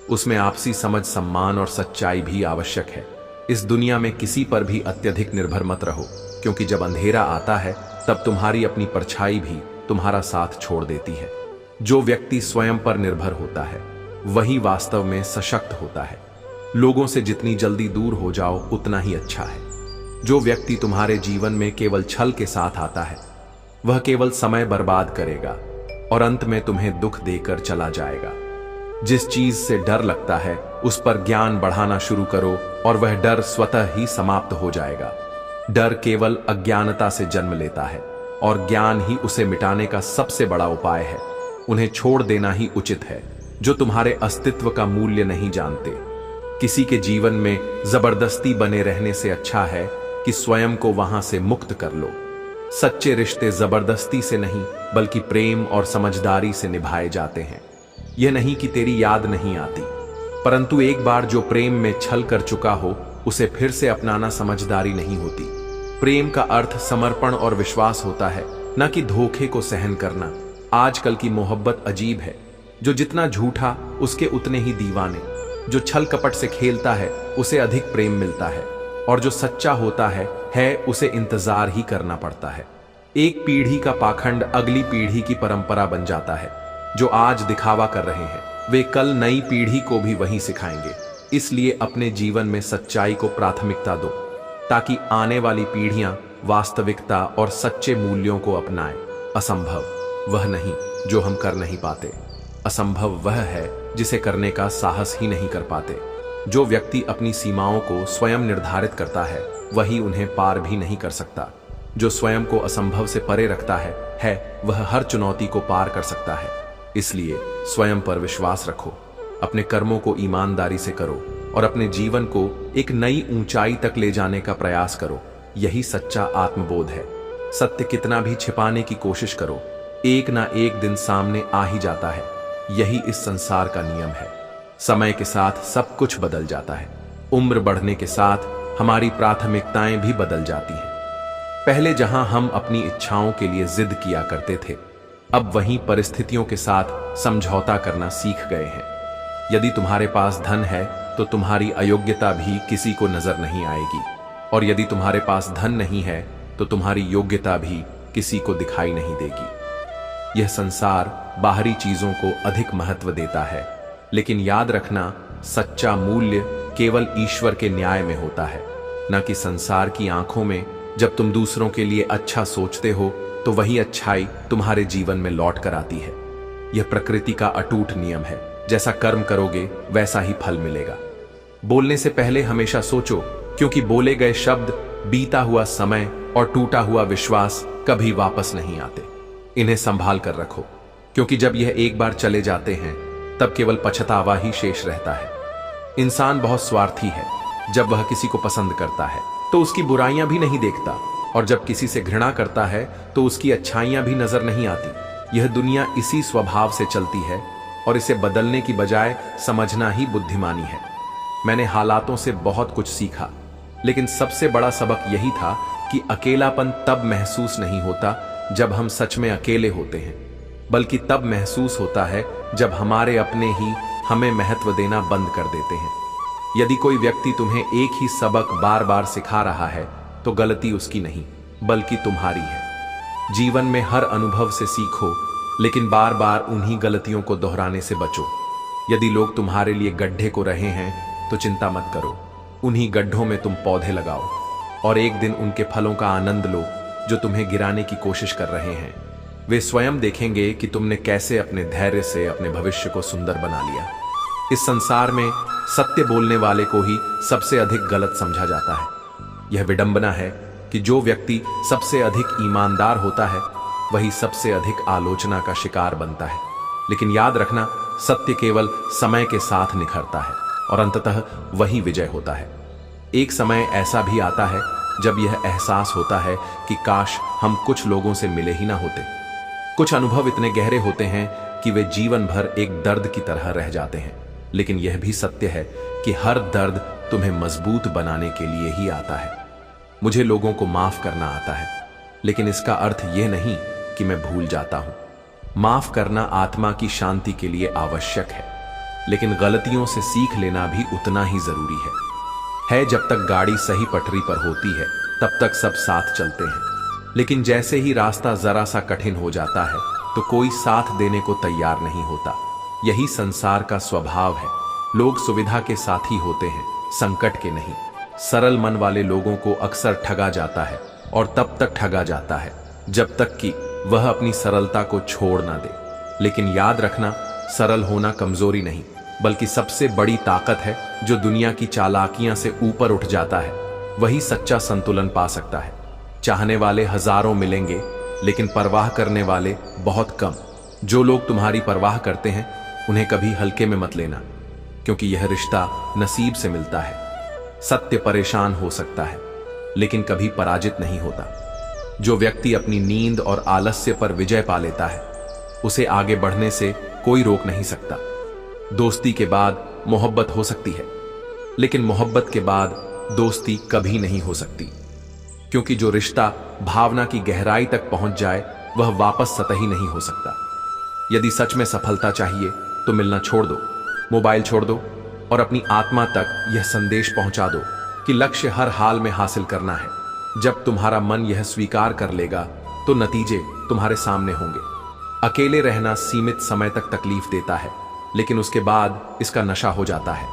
उसमें आपसी समझ, सम्मान और सच्चाई भी आवश्यक है। इस दुनिया में किसी पर भी अत्यधिक निर्भर मत रहो, क्योंकि जब अंधेरा आता है तब तुम्हारी अपनी परछाई भी तुम्हारा साथ छोड़ देती है। जो व्यक्ति स्वयं पर निर्भर होता है वही वास्तव में सशक्त होता है। लोगों से जितनी जल्दी दूर हो जाओ उतना ही अच्छा है। जो व्यक्ति तुम्हारे जीवन में केवल छल के साथ आता है वह केवल समय बर्बाद करेगा और अंत में तुम्हें दुख देकर चला जाएगा। जिस चीज से डर लगता है उस पर ज्ञान बढ़ाना शुरू करो और वह डर स्वतः ही समाप्त हो जाएगा। डर केवल अज्ञानता से जन्म लेता है और ज्ञान ही उसे मिटाने का सबसे बड़ा उपाय है। उन्हें छोड़ देना ही उचित है जो तुम्हारे अस्तित्व का मूल्य नहीं जानते। किसी के जीवन में जबरदस्ती बने रहने से अच्छा है कि स्वयं को वहां से मुक्त कर लो। सच्चे रिश्ते जबरदस्ती से नहीं, बल्कि प्रेम और समझदारी से निभाए जाते हैं। यह नहीं कि तेरी याद नहीं आती, परंतु एक बार जो प्रेम में छल कर चुका हो उसे फिर से अपनाना समझदारी नहीं होती। प्रेम का अर्थ समर्पण और विश्वास होता है, न कि धोखे को सहन करना। आजकल की मोहब्बत अजीब है, जो जितना झूठा उसके उतने ही दीवाने। जो छल कपट से खेलता है उसे अधिक प्रेम मिलता है, और जो सच्चा होता है उसे इंतजार ही करना पड़ता है। एक पीढ़ी का पाखंड अगली पीढ़ी की परंपरा बन जाता है। जो आज दिखावा कर रहे हैं वे कल नई पीढ़ी को भी वही सिखाएंगे। इसलिए अपने जीवन में सच्चाई को प्राथमिकता दो। ताकि आने वाली पीढ़ियां वास्तविकता और सच्चे मूल्यों को अपनाएं। असंभव वह नहीं जो हम कर नहीं पाते, असंभव वह है जिसे करने का साहस ही नहीं कर पाते। जो व्यक्ति अपनी सीमाओं को स्वयं निर्धारित करता है वही उन्हें पार भी नहीं कर सकता। जो स्वयं को असंभव से परे रखता है वह हर चुनौती को पार कर सकता है। इसलिए स्वयं पर विश्वास रखो, अपने कर्मों को ईमानदारी से करो और अपने जीवन को एक नई ऊंचाई तक ले जाने का प्रयास करो। यही सच्चा आत्मबोध है। सत्य कितना भी छिपाने की कोशिश करो, एक ना एक दिन सामने आ ही जाता है। यही इस संसार का नियम है। समय के साथ सब कुछ बदल जाता है। उम्र बढ़ने के साथ हमारी प्राथमिकताएं भी बदल जाती हैं। पहले जहां हम अपनी इच्छाओं के लिए जिद किया करते थे, अब वहीं परिस्थितियों के साथ समझौता करना सीख गए हैं। यदि तुम्हारे पास धन है तो तुम्हारी अयोग्यता भी किसी को नजर नहीं आएगी, और यदि तुम्हारे पास धन नहीं है तो तुम्हारी योग्यता भी किसी को दिखाई नहीं देगी। यह संसार बाहरी चीजों को अधिक महत्व देता है, लेकिन याद रखना, सच्चा मूल्य केवल ईश्वर के न्याय में होता है, न कि संसार की आंखों में। जब तुम दूसरों के लिए अच्छा सोचते हो तो वही अच्छाई तुम्हारे जीवन में लौट कर आती है। यह प्रकृति का अटूट नियम है। जैसा कर्म करोगे वैसा ही फल मिलेगा। बोलने से पहले हमेशा सोचो, क्योंकि बोले गए शब्द, बीता हुआ समय और टूटा हुआ विश्वास कभी वापस नहीं आते। इन्हें संभाल कर रखो, क्योंकि जब यह एक बार चले जाते हैं तब केवल पछतावा ही शेष रहता है। इंसान बहुत स्वार्थी है। जब वह किसी को पसंद करता है तो उसकी बुराइयां भी नहीं देखता, और जब किसी से घृणा करता है तो उसकी अच्छाइयां भी नजर नहीं आती। यह दुनिया इसी स्वभाव से चलती है, और इसे बदलने की बजाय समझना ही बुद्धिमानी है। मैंने हालातों से बहुत कुछ सीखा, लेकिन सबसे बड़ा सबक यही था कि अकेलापन तब महसूस नहीं होता जब हम सच में अकेले होते हैं, बल्कि तब महसूस होता है जब हमारे अपने ही हमें महत्व देना बंद कर देते हैं। यदि कोई व्यक्ति तुम्हें एक ही सबक बार बार सिखा रहा है तो गलती उसकी नहीं बल्कि तुम्हारी है। जीवन में हर अनुभव से सीखो, लेकिन बार बार उन्हीं गलतियों को दोहराने से बचो। यदि लोग तुम्हारे लिए गड्ढे को रहे हैं तो चिंता मत करो, उन्हीं गड्ढों में तुम पौधे लगाओ और एक दिन उनके फलों का आनंद लो जो तुम्हें गिराने की कोशिश कर रहे हैं। वे स्वयं देखेंगे कि तुमने कैसे अपने धैर्य से अपने भविष्य को सुंदर बना लिया। इस संसार में सत्य बोलने वाले को ही सबसे अधिक गलत समझा जाता है। यह विडंबना है कि जो व्यक्ति सबसे अधिक ईमानदार होता है वही सबसे अधिक आलोचना का शिकार बनता है। लेकिन याद रखना, सत्य केवल समय के साथ निखरता है और अंततः वही विजय होता है। एक समय ऐसा भी आता है जब यह एहसास होता है कि काश हम कुछ लोगों से मिले ही ना होते। कुछ अनुभव इतने गहरे होते हैं कि वे जीवन भर एक दर्द की तरह रह जाते हैं। लेकिन यह भी सत्य है कि हर दर्द तुम्हें मजबूत बनाने के लिए ही आता है। मुझे लोगों को माफ करना आता है, लेकिन इसका अर्थ यह नहीं कि मैं भूल जाता हूं। माफ करना आत्मा की शांति के लिए आवश्यक है, लेकिन गलतियों से सीख लेना भी उतना ही जरूरी है। जब तक गाड़ी सही पटरी पर होती है तब तक सब साथ चलते हैं, लेकिन जैसे ही रास्ता जरा सा कठिन हो जाता है तो कोई साथ देने को तैयार नहीं होता। यही संसार का स्वभाव है। लोग सुविधा के साथी होते हैं, संकट के नहीं। सरल मन वाले लोगों को अक्सर ठगा जाता है, और तब तक ठगा जाता है जब तक कि वह अपनी सरलता को छोड़ ना दे। लेकिन याद रखना, सरल होना कमजोरी नहीं बल्कि सबसे बड़ी ताकत है। जो दुनिया की चालाकियां से ऊपर उठ जाता है वही सच्चा संतुलन पा सकता है। चाहने वाले हजारों मिलेंगे, लेकिन परवाह करने वाले बहुत कम। जो लोग तुम्हारी परवाह करते हैं उन्हें कभी हल्के में मत लेना, क्योंकि यह रिश्ता नसीब से मिलता है। सत्य परेशान हो सकता है, लेकिन कभी पराजित नहीं होता। जो व्यक्ति अपनी नींद और आलस्य पर विजय पा लेता है उसे आगे बढ़ने से कोई रोक नहीं सकता। दोस्ती के बाद मोहब्बत हो सकती है, लेकिन मोहब्बत के बाद दोस्ती कभी नहीं हो सकती, क्योंकि जो रिश्ता भावना की गहराई तक पहुंच जाए वह वापस सतही नहीं हो सकता। यदि सच में सफलता चाहिए तो मिलना छोड़ दो, मोबाइल छोड़ दो और अपनी आत्मा तक यह संदेश पहुंचा दो कि लक्ष्य हर हाल में हासिल करना है। जब तुम्हारा मन यह स्वीकार कर लेगा तो नतीजे तुम्हारे सामने होंगे। अकेले रहना सीमित समय तक तकलीफ देता है, लेकिन उसके बाद इसका नशा हो जाता है।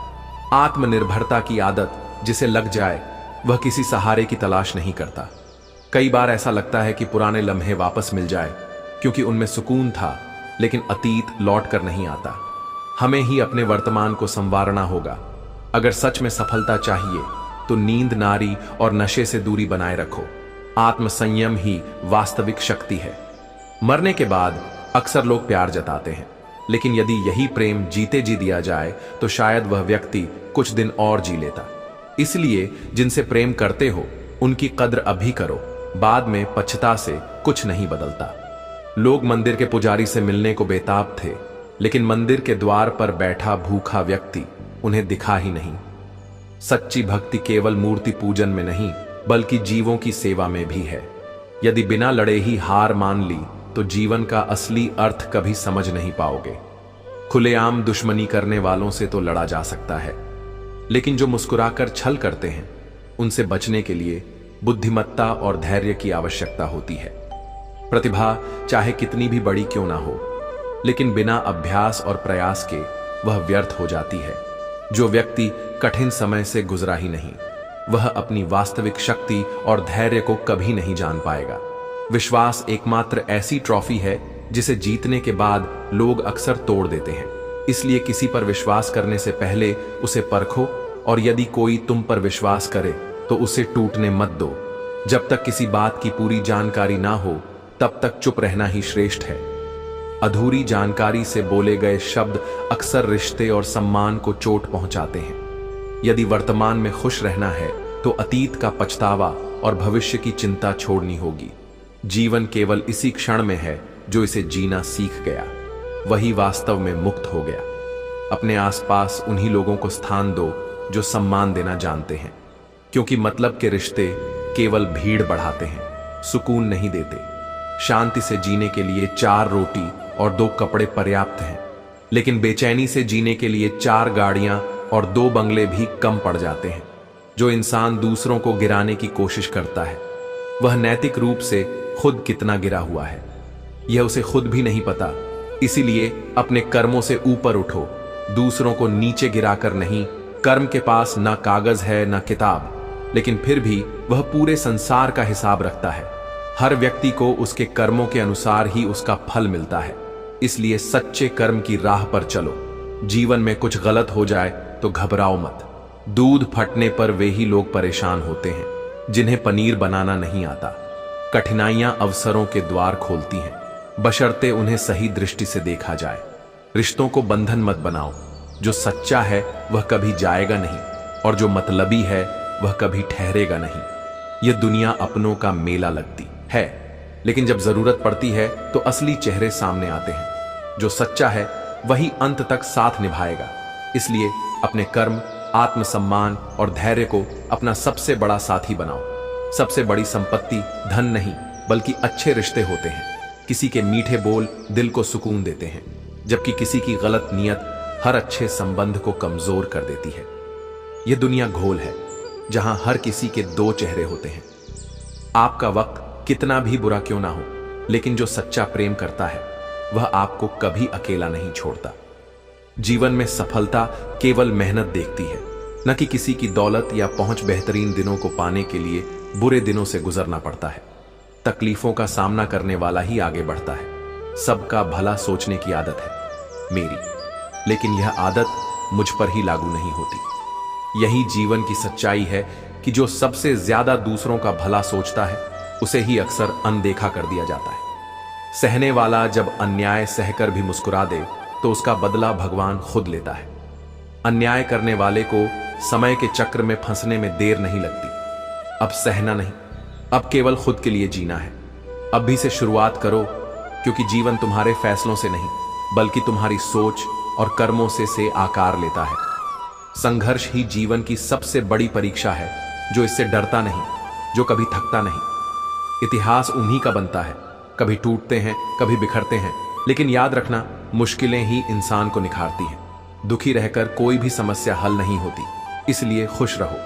आत्मनिर्भरता की आदत जिसे लग जाए वह किसी सहारे की तलाश नहीं करता। कई बार ऐसा लगता है कि पुराने लम्हे वापस मिल जाए, क्योंकि उनमें सुकून था, लेकिन अतीत लौट कर नहीं आता। हमें ही अपने वर्तमान को संवारना होगा। अगर सच में सफलता चाहिए तो नींद, नारी और नशे से दूरी बनाए रखो। आत्मसंयम ही वास्तविक शक्ति है। मरने के बाद अक्सर लोग प्यार जताते हैं, लेकिन यदि यही प्रेम जीते जी दिया जाए तो शायद वह व्यक्ति कुछ दिन और जी लेता। इसलिए जिनसे प्रेम करते हो उनकी कद्र अभी करो, बाद में पछता से कुछ नहीं बदलता। लोग मंदिर के पुजारी से मिलने को बेताब थे, लेकिन मंदिर के द्वार पर बैठा भूखा व्यक्ति उन्हें दिखा ही नहीं। सच्ची भक्ति केवल मूर्ति पूजन में नहीं, बल्कि जीवों की सेवा में भी है। यदि बिना लड़े ही हार मान ली तो जीवन का असली अर्थ कभी समझ नहीं पाओगे। खुलेआम दुश्मनी करने वालों से तो लड़ा जा सकता है, लेकिन जो मुस्कुराकर छल करते हैं उनसे बचने के लिए बुद्धिमत्ता और धैर्य की आवश्यकता होती है। प्रतिभा चाहे कितनी भी बड़ी क्यों ना हो, लेकिन बिना अभ्यास और प्रयास के वह व्यर्थ हो जाती है। जो व्यक्ति कठिन समय से गुजरा ही नहीं, वह अपनी वास्तविक शक्ति और धैर्य को कभी नहीं जान पाएगा। विश्वास एकमात्र ऐसी ट्रॉफी है जिसे जीतने के बाद लोग अक्सर तोड़ देते हैं। इसलिए किसी पर विश्वास करने से पहले उसे परखो, और यदि कोई तुम पर विश्वास करे तो उसे टूटने मत दो। जब तक किसी बात की पूरी जानकारी ना हो तब तक चुप रहना ही श्रेष्ठ है। अधूरी जानकारी से बोले गए शब्द अक्सर रिश्ते और सम्मान को चोट पहुंचाते हैं। यदि वर्तमान में खुश रहना है तो अतीत का पछतावा और भविष्य की चिंता छोड़नी होगी। जीवन केवल इसी क्षण में है जो इसे जीना सीख गया, वही वास्तव में मुक्त हो गया। अपने आसपास उन्हीं लोगों को स्थान दो जो सम्मान देना जानते हैं, क्योंकि मतलब के रिश्ते केवल भीड़ बढ़ाते हैं, सुकून नहीं देते। शांति से जीने के लिए 4 रोटी और 2 कपड़े पर्याप्त हैं, लेकिन बेचैनी से जीने के लिए 4 गाड़ियां और 2 बंगले भी कम पड़ जाते हैं। जो इंसान दूसरों को गिराने की कोशिश करता है वह नैतिक रूप से खुद कितना गिरा हुआ है यह उसे खुद भी नहीं पता। इसीलिए अपने कर्मों से ऊपर उठो, दूसरों को नीचे गिराकर नहीं। कर्म के पास ना कागज है ना किताब, लेकिन फिर भी वह पूरे संसार का हिसाब रखता है। हर व्यक्ति को उसके कर्मों के अनुसार ही उसका फल मिलता है। इसलिए सच्चे कर्म की राह पर चलो। जीवन में कुछ गलत हो जाए तो घबराओ मत। दूध फटने पर वे ही लोग परेशान होते हैं जिन्हें पनीर बनाना नहीं आता। कठिनाइयां अवसरों के द्वार खोलती हैं, बशर्ते उन्हें सही दृष्टि से देखा जाए। रिश्तों को बंधन मत बनाओ। जो सच्चा है वह कभी जाएगा नहीं, और जो मतलबी है वह कभी ठहरेगा नहीं। यह दुनिया अपनों का मेला लगती है, लेकिन जब जरूरत पड़ती है तो असली चेहरे सामने आते हैं। जो सच्चा है वही अंत तक साथ निभाएगा। इसलिए अपने कर्म, आत्मसम्मान और धैर्य को अपना सबसे बड़ा साथी बनाओ। सबसे बड़ी संपत्ति धन नहीं, बल्कि अच्छे रिश्ते होते हैं। किसी के मीठे बोल दिल को सुकून देते हैं, जबकि किसी की गलत नीयत हर अच्छे संबंध को कमजोर कर देती है। यह दुनिया घोल है जहां हर किसी के 2 चेहरे होते हैं। आपका वक्त कितना भी बुरा क्यों ना हो, लेकिन जो सच्चा प्रेम करता है वह आपको कभी अकेला नहीं छोड़ता। जीवन में सफलता केवल मेहनत देखती है, न कि किसी की दौलत या पहुंच। बेहतरीन दिनों को पाने के लिए बुरे दिनों से गुजरना पड़ता है। तकलीफों का सामना करने वाला ही आगे बढ़ता है। सबका भला सोचने की आदत है मेरी, लेकिन यह आदत मुझ पर ही लागू नहीं होती। यही जीवन की सच्चाई है कि जो सबसे ज्यादा दूसरों का भला सोचता है उसे ही अक्सर अनदेखा कर दिया जाता है। सहने वाला जब अन्याय सहकर भी मुस्कुरा दे तो उसका बदला भगवान खुद लेता है। अन्याय करने वाले को समय के चक्र में फंसने में देर नहीं लगती। अब सहना नहीं, अब केवल खुद के लिए जीना है। अभी से शुरुआत करो, क्योंकि जीवन तुम्हारे फैसलों से नहीं बल्कि तुम्हारी सोच और कर्मों से आकार लेता है। संघर्ष ही जीवन की सबसे बड़ी परीक्षा है। जो इससे डरता नहीं, जो कभी थकता नहीं। इतिहास उन्हीं का बनता है, कभी टूटते हैं कभी बिखरते हैं, लेकिन याद रखना मुश्किलें ही इंसान को निखारती हैं। दुखी रहकर कोई भी समस्या हल नहीं होती, इसलिए खुश रहो।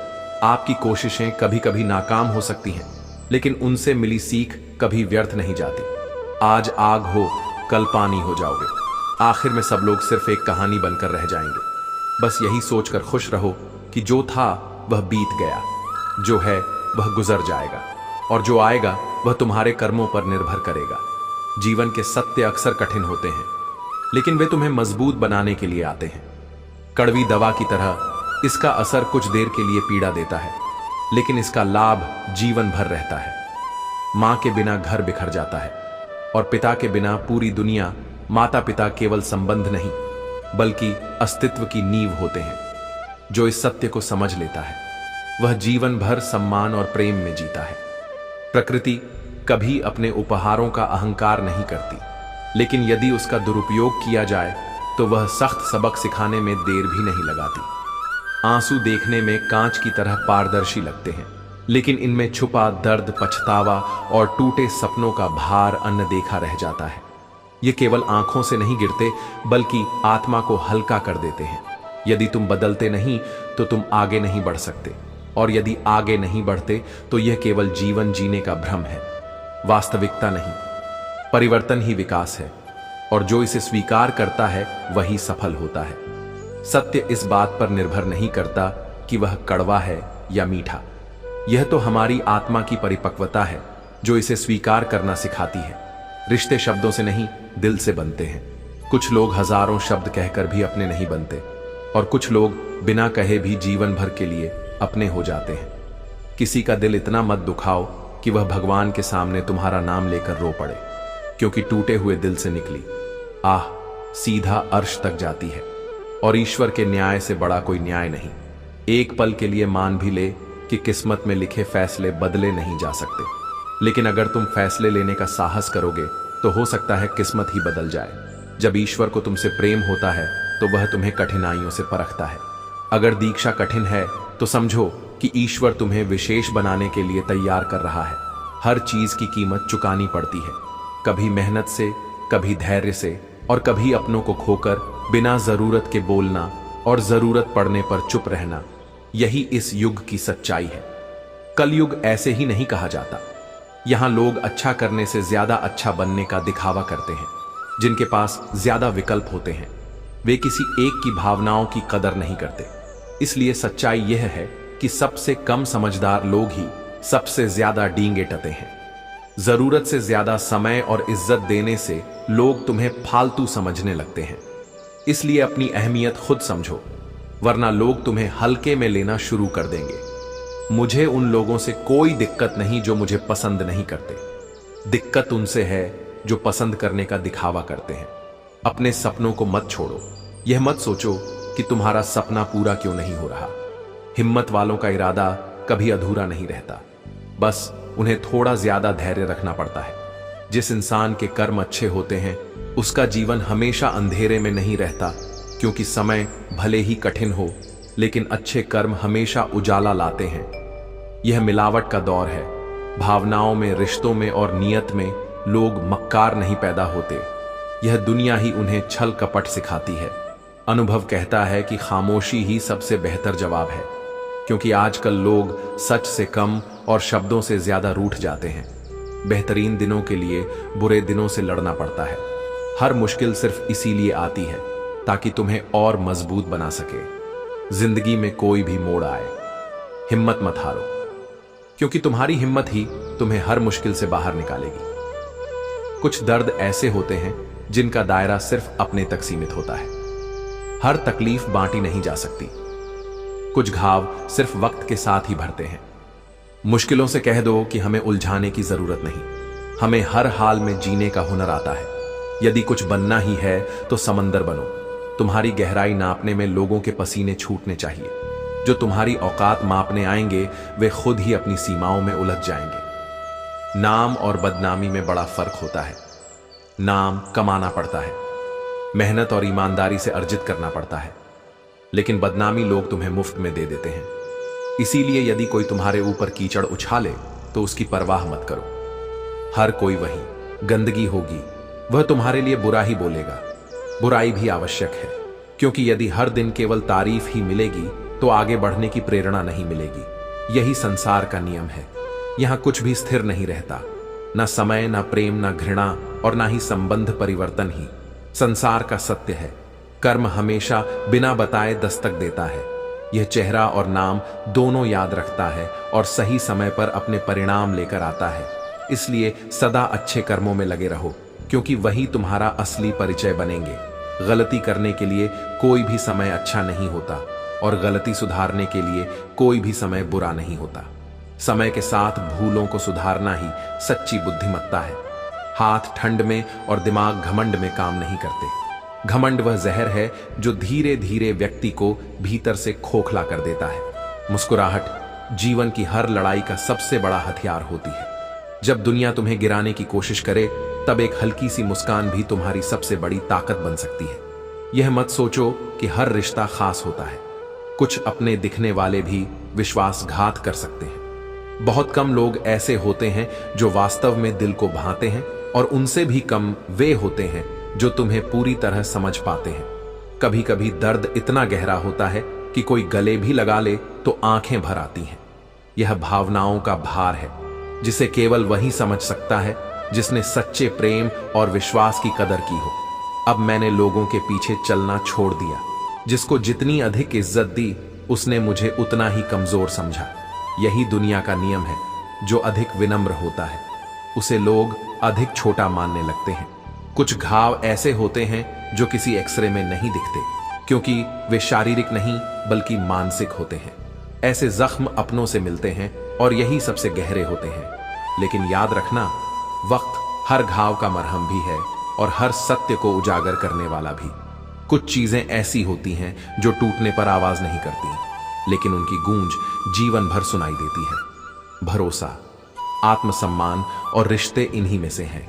आपकी कोशिशें कभी कभी नाकाम हो सकती हैं, लेकिन उनसे मिली सीख कभी व्यर्थ नहीं जाती। आज आग हो कल पानी हो जाओगे। आखिर में सब लोग सिर्फ एक कहानी बनकर रह जाएंगे। बस यही सोचकर खुश रहो कि जो था वह बीत गया, जो है वह गुजर जाएगा और जो आएगा वह तुम्हारे कर्मों पर निर्भर करेगा। जीवन के सत्य अक्सर कठिन होते हैं, लेकिन वे तुम्हें मजबूत बनाने के लिए आते हैं। कड़वी दवा की तरह इसका असर कुछ देर के लिए पीड़ा देता है, लेकिन इसका लाभ जीवन भर रहता है। मां के बिना घर बिखर जाता है और पिता के बिना पूरी दुनिया। माता पिता केवल संबंध नहीं बल्कि अस्तित्व की नींव होते हैं। जो इस सत्य को समझ लेता है वह जीवन भर सम्मान और प्रेम में जीता है। प्रकृति कभी अपने उपहारों का अहंकार नहीं करती, लेकिन यदि उसका दुरुपयोग किया जाए तो वह सख्त सबक सिखाने में देर भी नहीं लगाती। आंसू देखने में कांच की तरह पारदर्शी लगते हैं, लेकिन इनमें छुपा दर्द, पछतावा और टूटे सपनों का भार अनदेखा रह जाता है। ये केवल आंखों से नहीं गिरते बल्कि आत्मा को हल्का कर देते हैं। यदि तुम बदलते नहीं तो तुम आगे नहीं बढ़ सकते, और यदि आगे नहीं बढ़ते तो यह केवल जीवन जीने का भ्रम है, वास्तविकता नहीं। परिवर्तन ही विकास है, और जो इसे स्वीकार करता है वही सफल होता है। सत्य इस बात पर निर्भर नहीं करता कि वह कड़वा है या मीठा। यह तो हमारी आत्मा की परिपक्वता है जो इसे स्वीकार करना सिखाती है। रिश्ते शब्दों से नहीं, दिल से बनते हैं। कुछ लोग हजारों शब्द कहकर भी अपने नहीं बनते, और कुछ लोग बिना कहे भी जीवन भर के लिए अपने हो जाते हैं। किसी का दिल इतना मत दुखाओ कि वह भगवान के सामने तुम्हारा नाम लेकर रो पड़े, क्योंकि टूटे हुए दिल से निकली आह सीधा अर्श तक जाती है, और ईश्वर के न्याय से बड़ा कोई न्याय नहीं। एक पल के लिए मान भी ले कि किस्मत में लिखे फैसले बदले नहीं जा सकते, लेकिन अगर तुम फैसले लेने का साहस करोगे तो हो सकता है किस्मत ही बदल जाए। जब ईश्वर को तुमसे प्रेम होता है तो वह तुम्हें कठिनाइयों से परखता है। अगर दीक्षा कठिन है तो समझो कि ईश्वर तुम्हें विशेष बनाने के लिए तैयार कर रहा है। हर चीज की कीमत चुकानी पड़ती है, कभी मेहनत से, कभी धैर्य से, और कभी अपनों को खोकर बिना जरूरत के बोलना और जरूरत पड़ने पर चुप रहना। यही इस युग की सच्चाई है। कलयुग ऐसे ही नहीं कहा जाता। यहां लोग अच्छा करने से ज्यादा अच्छा बनने का दिखावा करते हैं। जिनके पास ज्यादा विकल्प होते हैं वे किसी एक की भावनाओं की कदर नहीं करते। इसलिए सच्चाई यह है कि सबसे कम समझदार लोग ही सबसे ज्यादा डींगे टते हैं। जरूरत से ज्यादा समय और इज्जत देने से लोग तुम्हें फालतू समझने लगते हैं। इसलिए अपनी अहमियत खुद समझो, वरना लोग तुम्हें हल्के में लेना शुरू कर देंगे। मुझे उन लोगों से कोई दिक्कत नहीं जो मुझे पसंद नहीं करते। दिक्कत उनसे है जो पसंद करने का दिखावा करते हैं। अपने सपनों को मत छोड़ो। यह मत सोचो कि तुम्हारा सपना पूरा क्यों नहीं हो रहा। हिम्मत वालों का इरादा कभी अधूरा नहीं रहता, बस उन्हें थोड़ा ज्यादा धैर्य रखना पड़ता है। जिस इंसान के कर्म अच्छे होते हैं उसका जीवन हमेशा अंधेरे में नहीं रहता, क्योंकि समय भले ही कठिन हो लेकिन अच्छे कर्म हमेशा उजाला लाते हैं। यह मिलावट का दौर है। भावनाओं में, रिश्तों में और नियत में लोग मक्कार नहीं पैदा होते। यह दुनिया ही उन्हें छल कपट सिखाती है। अनुभव कहता है कि खामोशी ही सबसे बेहतर जवाब है, क्योंकि आजकल लोग सच से कम और शब्दों से ज्यादा रूठ जाते हैं। बेहतरीन दिनों के लिए बुरे दिनों से लड़ना पड़ता है। हर मुश्किल सिर्फ इसीलिए आती है ताकि तुम्हें और मजबूत बना सके। जिंदगी में कोई भी मोड़ आए, हिम्मत मत हारो, क्योंकि तुम्हारी हिम्मत ही तुम्हें हर मुश्किल से बाहर निकालेगी। कुछ दर्द ऐसे होते हैं जिनका दायरा सिर्फ अपने तक सीमित होता है। हर तकलीफ बांटी नहीं जा सकती। कुछ घाव सिर्फ वक्त के साथ ही भरते हैं। मुश्किलों से कह दो कि हमें उलझाने की जरूरत नहीं, हमें हर हाल में जीने का हुनर आता है। यदि कुछ बनना ही है तो समंदर बनो। तुम्हारी गहराई नापने में लोगों के पसीने छूटने चाहिए। जो तुम्हारी औकात मापने आएंगे वे खुद ही अपनी सीमाओं में उलझ जाएंगे। नाम और बदनामी में बड़ा फर्क होता है। नाम कमाना पड़ता है, मेहनत और ईमानदारी से अर्जित करना पड़ता है, लेकिन बदनामी लोग तुम्हें मुफ्त में दे देते हैं। इसीलिए यदि कोई तुम्हारे ऊपर कीचड़ उछाले तो उसकी परवाह मत करो। हर कोई वही गंदगी होगी, वह तुम्हारे लिए बुरा ही बोलेगा। बुराई भी आवश्यक है, क्योंकि यदि हर दिन केवल तारीफ ही मिलेगी तो आगे बढ़ने की प्रेरणा नहीं मिलेगी। यही संसार का नियम है। यहां कुछ भी स्थिर नहीं रहता, ना समय, ना प्रेम, ना घृणा और ना ही संबंध परिवर्तन ही संसार का सत्य है। कर्म हमेशा बिना बताए दस्तक देता है। यह चेहरा और नाम दोनों याद रखता है और सही समय पर अपने परिणाम लेकर आता है। इसलिए सदा अच्छे कर्मों में लगे रहो, क्योंकि वही तुम्हारा असली परिचय बनेंगे। गलती करने के लिए कोई भी समय अच्छा नहीं होता और गलती सुधारने के लिए कोई भी समय बुरा नहीं होता। समय के साथ भूलों को सुधारना ही सच्ची बुद्धिमत्ता है। हाथ ठंड में और दिमाग घमंड में काम नहीं करते। घमंड वह जहर है जो धीरे धीरे व्यक्ति को भीतर से खोखला कर देता है। मुस्कुराहट जीवन की हर लड़ाई का सबसे बड़ा हथियार होती है। जब दुनिया तुम्हें गिराने की कोशिश करे, तब एक हल्की सी मुस्कान भी तुम्हारी सबसे बड़ी ताकत बन सकती है। यह मत सोचो कि हर रिश्ता खास होता है। कुछ अपने दिखने वाले भी विश्वासघात कर सकते हैं। बहुत कम लोग ऐसे होते हैं जो वास्तव में दिल को भाते हैं, और उनसे भी कम वे होते हैं जो तुम्हें पूरी तरह समझ पाते हैं। कभी कभी दर्द इतना गहरा होता है कि कोई गले भी लगा ले तो आंखें भर आती हैं। यह भावनाओं का भार है जिसे केवल वही समझ सकता है जिसने सच्चे प्रेम और विश्वास की कदर की हो। अब मैंने लोगों के पीछे चलना छोड़ दिया। जिसको जितनी अधिक इज्जत दी, उसने मुझे उतना ही कमजोर समझा। यही दुनिया का नियम है। जो अधिक विनम्र होता है, उसे लोग अधिक छोटा मानने लगते हैं। कुछ घाव ऐसे होते हैं जो किसी एक्सरे में नहीं दिखते, क्योंकि वे शारीरिक नहीं बल्कि मानसिक होते हैं। ऐसे जख्म अपनों से मिलते हैं और यही सबसे गहरे होते हैं। लेकिन याद रखना, वक्त हर घाव का मरहम भी है और हर सत्य को उजागर करने वाला भी। कुछ चीजें ऐसी होती हैं जो टूटने पर आवाज नहीं करती, लेकिन उनकी गूंज जीवन भर सुनाई देती है। भरोसा, आत्मसम्मान और रिश्ते इन्हीं में से हैं।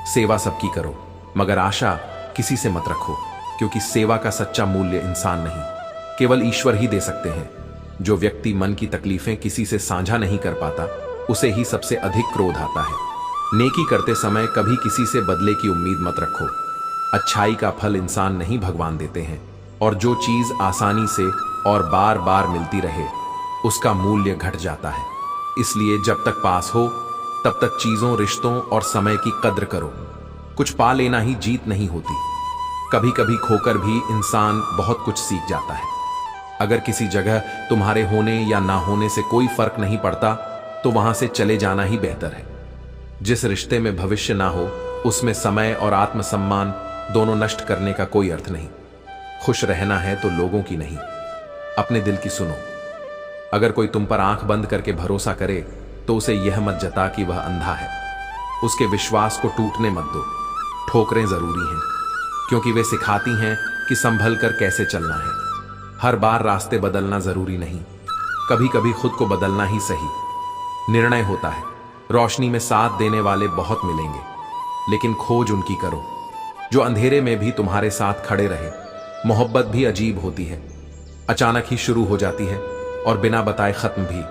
सेवा सबकी करो, मगर आशा किसी से मत रखो, क्योंकि सेवा का सच्चा मूल्य इंसान नहीं, केवल ईश्वर ही दे सकते हैं। जो व्यक्ति मन की तकलीफें किसी से साझा नहीं कर पाता, उसे ही सबसे अधिक क्रोध आता है। नेकी करते समय कभी किसी से बदले की उम्मीद मत रखो। अच्छाई का फल इंसान नहीं भगवान देते हैं, और जो चीज आसानी से और बार बार मिलती रहे, उसका मूल्य घट जाता है। इसलिए जब तक पास हो, तब तक चीजों, रिश्तों और समय की कद्र करो। कुछ पा लेना ही जीत नहीं होती। कभी कभी खोकर भी इंसान बहुत कुछ सीख जाता है। अगर किसी जगह तुम्हारे होने या ना होने से कोई फर्क नहीं पड़ता, तो वहां से चले जाना ही बेहतर है। जिस रिश्ते में भविष्य ना हो, उसमें समय और आत्मसम्मान दोनों नष्ट करने का कोई अर्थ नहीं। खुश रहना है तो लोगों की नहीं, अपने दिल की सुनो। अगर कोई तुम पर आंख बंद करके भरोसा करे, तो उसे यह मत जता कि वह अंधा है। उसके विश्वास को टूटने मत दो। ठोकरें जरूरी हैं, क्योंकि वे सिखाती हैं कि संभल कर कैसे चलना है। हर बार रास्ते बदलना जरूरी नहीं, कभी कभी खुद को बदलना ही सही निर्णय होता है। रोशनी में साथ देने वाले बहुत मिलेंगे, लेकिन खोज उनकी करो जो अंधेरे में भी तुम्हारे साथ खड़े रहे। मोहब्बत भी अजीब होती है, अचानक ही शुरू हो जाती है और बिना बताए खत्म भी।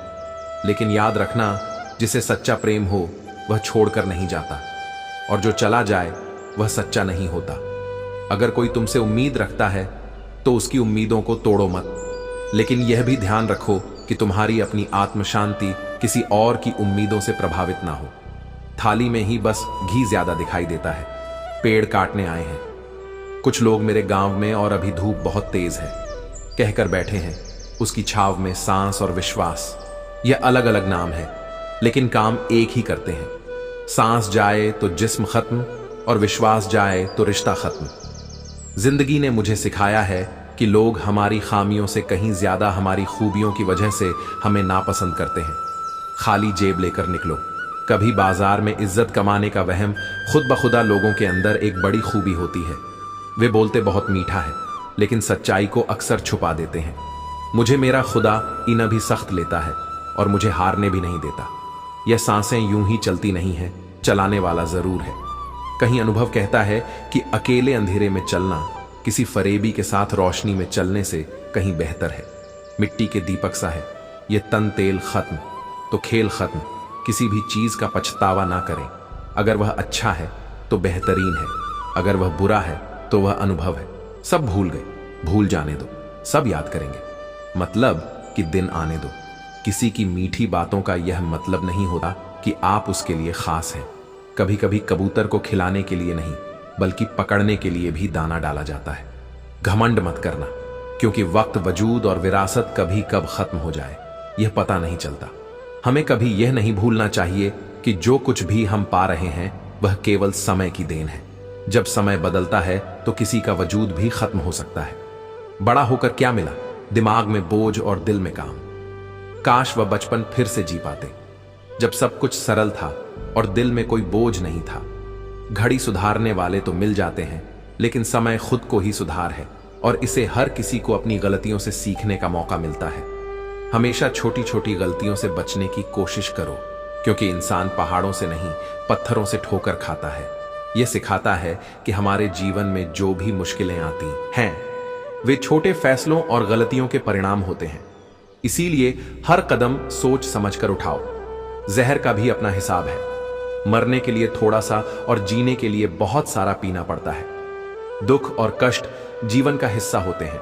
लेकिन याद रखना, जिसे सच्चा प्रेम हो वह छोड़कर नहीं जाता, और जो चला जाए वह सच्चा नहीं होता। अगर कोई तुमसे उम्मीद रखता है तो उसकी उम्मीदों को तोड़ो मत, लेकिन यह भी ध्यान रखो कि तुम्हारी अपनी आत्म शांति किसी और की उम्मीदों से प्रभावित ना हो। थाली में ही बस घी ज्यादा दिखाई देता है। पेड़ काटने आए हैं कुछ लोग मेरे गांव में, और अभी धूप बहुत तेज है, कहकर बैठे हैं। उसकी छाव में सांस और विश्वास, यह अलग अलग नाम है, लेकिन काम एक ही करते हैं। सांस जाए तो जिस्म खत्म, और विश्वास जाए तो रिश्ता खत्म। जिंदगी ने मुझे सिखाया है कि लोग हमारी खामियों से कहीं ज्यादा हमारी खूबियों की वजह से हमें नापसंद करते हैं। खाली जेब लेकर निकलो। कभी बाजार में इज्जत कमाने का वहम खुद ब खुदा लोगों के अंदर एक बड़ी खूबी होती है। वे बोलते बहुत मीठा है, लेकिन सच्चाई को अक्सर छुपा देते हैं। मुझे मेरा खुदा इन भी सख्त लेता है और मुझे हारने भी नहीं देता। यह सांसें यूं ही चलती नहीं है, चलाने वाला जरूर है। कहीं अनुभव कहता है कि अकेले अंधेरे में चलना किसी फरेबी के साथ रोशनी में चलने से कहीं बेहतर है। मिट्टी के दीपक सा है, यह तन तेल खत्म तो खेल खत्म। किसी भी चीज का पछतावा ना करें। अगर वह अच्छा है तो बेहतरीन है, अगर वह बुरा है तो वह अनुभव है। सब भूल गए, भूल जाने दो, सब याद करेंगे। मतलब कि दिन आने दो। किसी की मीठी बातों का यह मतलब नहीं होता कि आप उसके लिए खास हैं। कभी कभी कबूतर को खिलाने के लिए नहीं, बल्कि पकड़ने के लिए भी दाना डाला जाता है। घमंड मत करना, क्योंकि वक्त, वजूद और विरासत कभी कब खत्म हो जाए यह पता नहीं चलता। हमें कभी यह नहीं भूलना चाहिए कि जो कुछ भी हम पा रहे हैं वह केवल समय की देन है। जब समय बदलता है तो किसी का वजूद भी खत्म हो सकता है। बड़ा होकर क्या मिला? दिमाग में बोझ और दिल में काम। काश वह बचपन फिर से जी पाते, जब सब कुछ सरल था और दिल में कोई बोझ नहीं था। घड़ी सुधारने वाले तो मिल जाते हैं, लेकिन समय खुद को ही सुधार है और इसे हर किसी को अपनी गलतियों से सीखने का मौका मिलता है। हमेशा छोटी छोटी गलतियों से बचने की कोशिश करो, क्योंकि इंसान पहाड़ों से नहीं पत्थरों से ठोकर खाता है। यह सिखाता है कि हमारे जीवन में जो भी मुश्किलें आती हैं वे छोटे फैसलों और गलतियों के परिणाम होते हैं। इसीलिए हर कदम सोच समझकर उठाओ। जहर का भी अपना हिसाब है। मरने के लिए थोड़ा सा और जीने के लिए बहुत सारा पीना पड़ता है। दुख और कष्ट जीवन का हिस्सा होते हैं,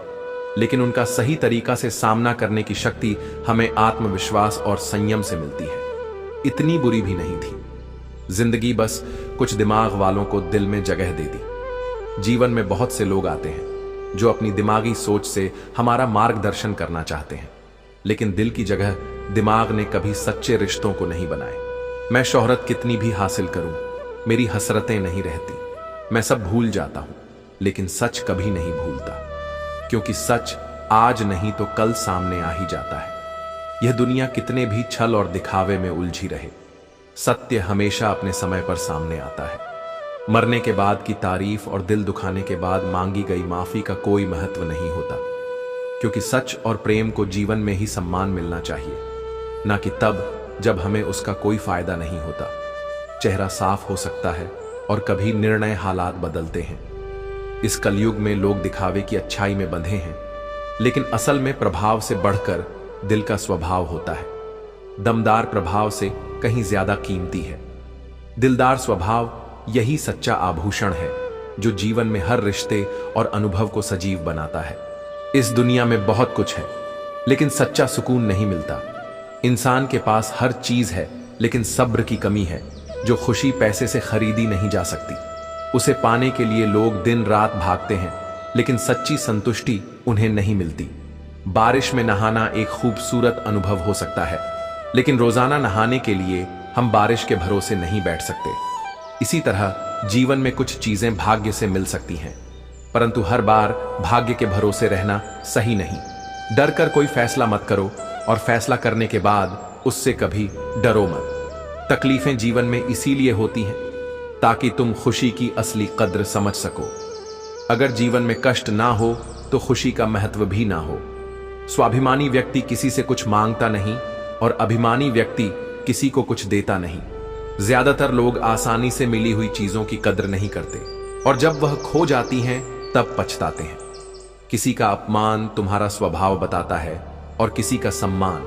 लेकिन उनका सही तरीका से सामना करने की शक्ति हमें आत्मविश्वास और संयम से मिलती है। इतनी बुरी भी नहीं थी जिंदगी, बस कुछ दिमाग वालों को दिल में जगह दे दी। जीवन में बहुत से लोग आते हैं जो अपनी दिमागी सोच से हमारा मार्गदर्शन करना चाहते हैं, लेकिन दिल की जगह दिमाग ने कभी सच्चे रिश्तों को नहीं बनाए। मैं शोहरत कितनी भी हासिल करूं, मेरी हसरतें नहीं रहती। मैं सब भूल जाता हूं, लेकिन सच कभी नहीं भूलता, क्योंकि सच आज नहीं तो कल सामने आ ही जाता है। यह दुनिया कितने भी छल और दिखावे में उलझी रहे, सत्य हमेशा अपने समय पर सामने आता है। मरने के बाद की तारीफ और दिल दुखाने के बाद मांगी गई माफी का कोई महत्व नहीं होता, क्योंकि सच और प्रेम को जीवन में ही सम्मान मिलना चाहिए, ना कि तब जब हमें उसका कोई फायदा नहीं होता। चेहरा साफ हो सकता है और कभी निर्णय हालात बदलते हैं। इस कलयुग में लोग दिखावे की अच्छाई में बंधे हैं, लेकिन असल में प्रभाव से बढ़कर दिल का स्वभाव होता है। दमदार प्रभाव से कहीं ज्यादा कीमती है। दिलदार स्वभाव यही सच्चा आभूषण है जो जीवन में हर रिश्ते और अनुभव को सजीव बनाता है। इस दुनिया में बहुत कुछ है, लेकिन सच्चा सुकून नहीं मिलता। इंसान के पास हर चीज है, लेकिन सब्र की कमी है, जो खुशी पैसे से खरीदी नहीं जा सकती। उसे पाने के लिए लोग दिन रात भागते हैं, लेकिन सच्ची संतुष्टि उन्हें नहीं मिलती। बारिश में नहाना एक खूबसूरत अनुभव हो सकता है, लेकिन रोजाना नहाने के लिए हम बारिश के भरोसे नहीं बैठ सकते। इसी तरह जीवन में कुछ चीजें भाग्य से मिल सकती हैं, परंतु हर बार भाग्य के भरोसे रहना सही नहीं। डर कर कोई फैसला मत करो, और फैसला करने के बाद उससे कभी डरो मत। तकलीफें जीवन में इसीलिए होती हैं ताकि तुम खुशी की असली कद्र समझ सको। अगर जीवन में कष्ट ना हो तो खुशी का महत्व भी ना हो। स्वाभिमानी व्यक्ति किसी से कुछ मांगता नहीं और अभिमानी व्यक्ति किसी को कुछ देता नहीं। ज्यादातर लोग आसानी से मिली हुई चीजों की कद्र नहीं करते, और जब वह खो जाती हैं तब पछताते हैं। किसी का अपमान तुम्हारा स्वभाव बताता है और किसी का सम्मान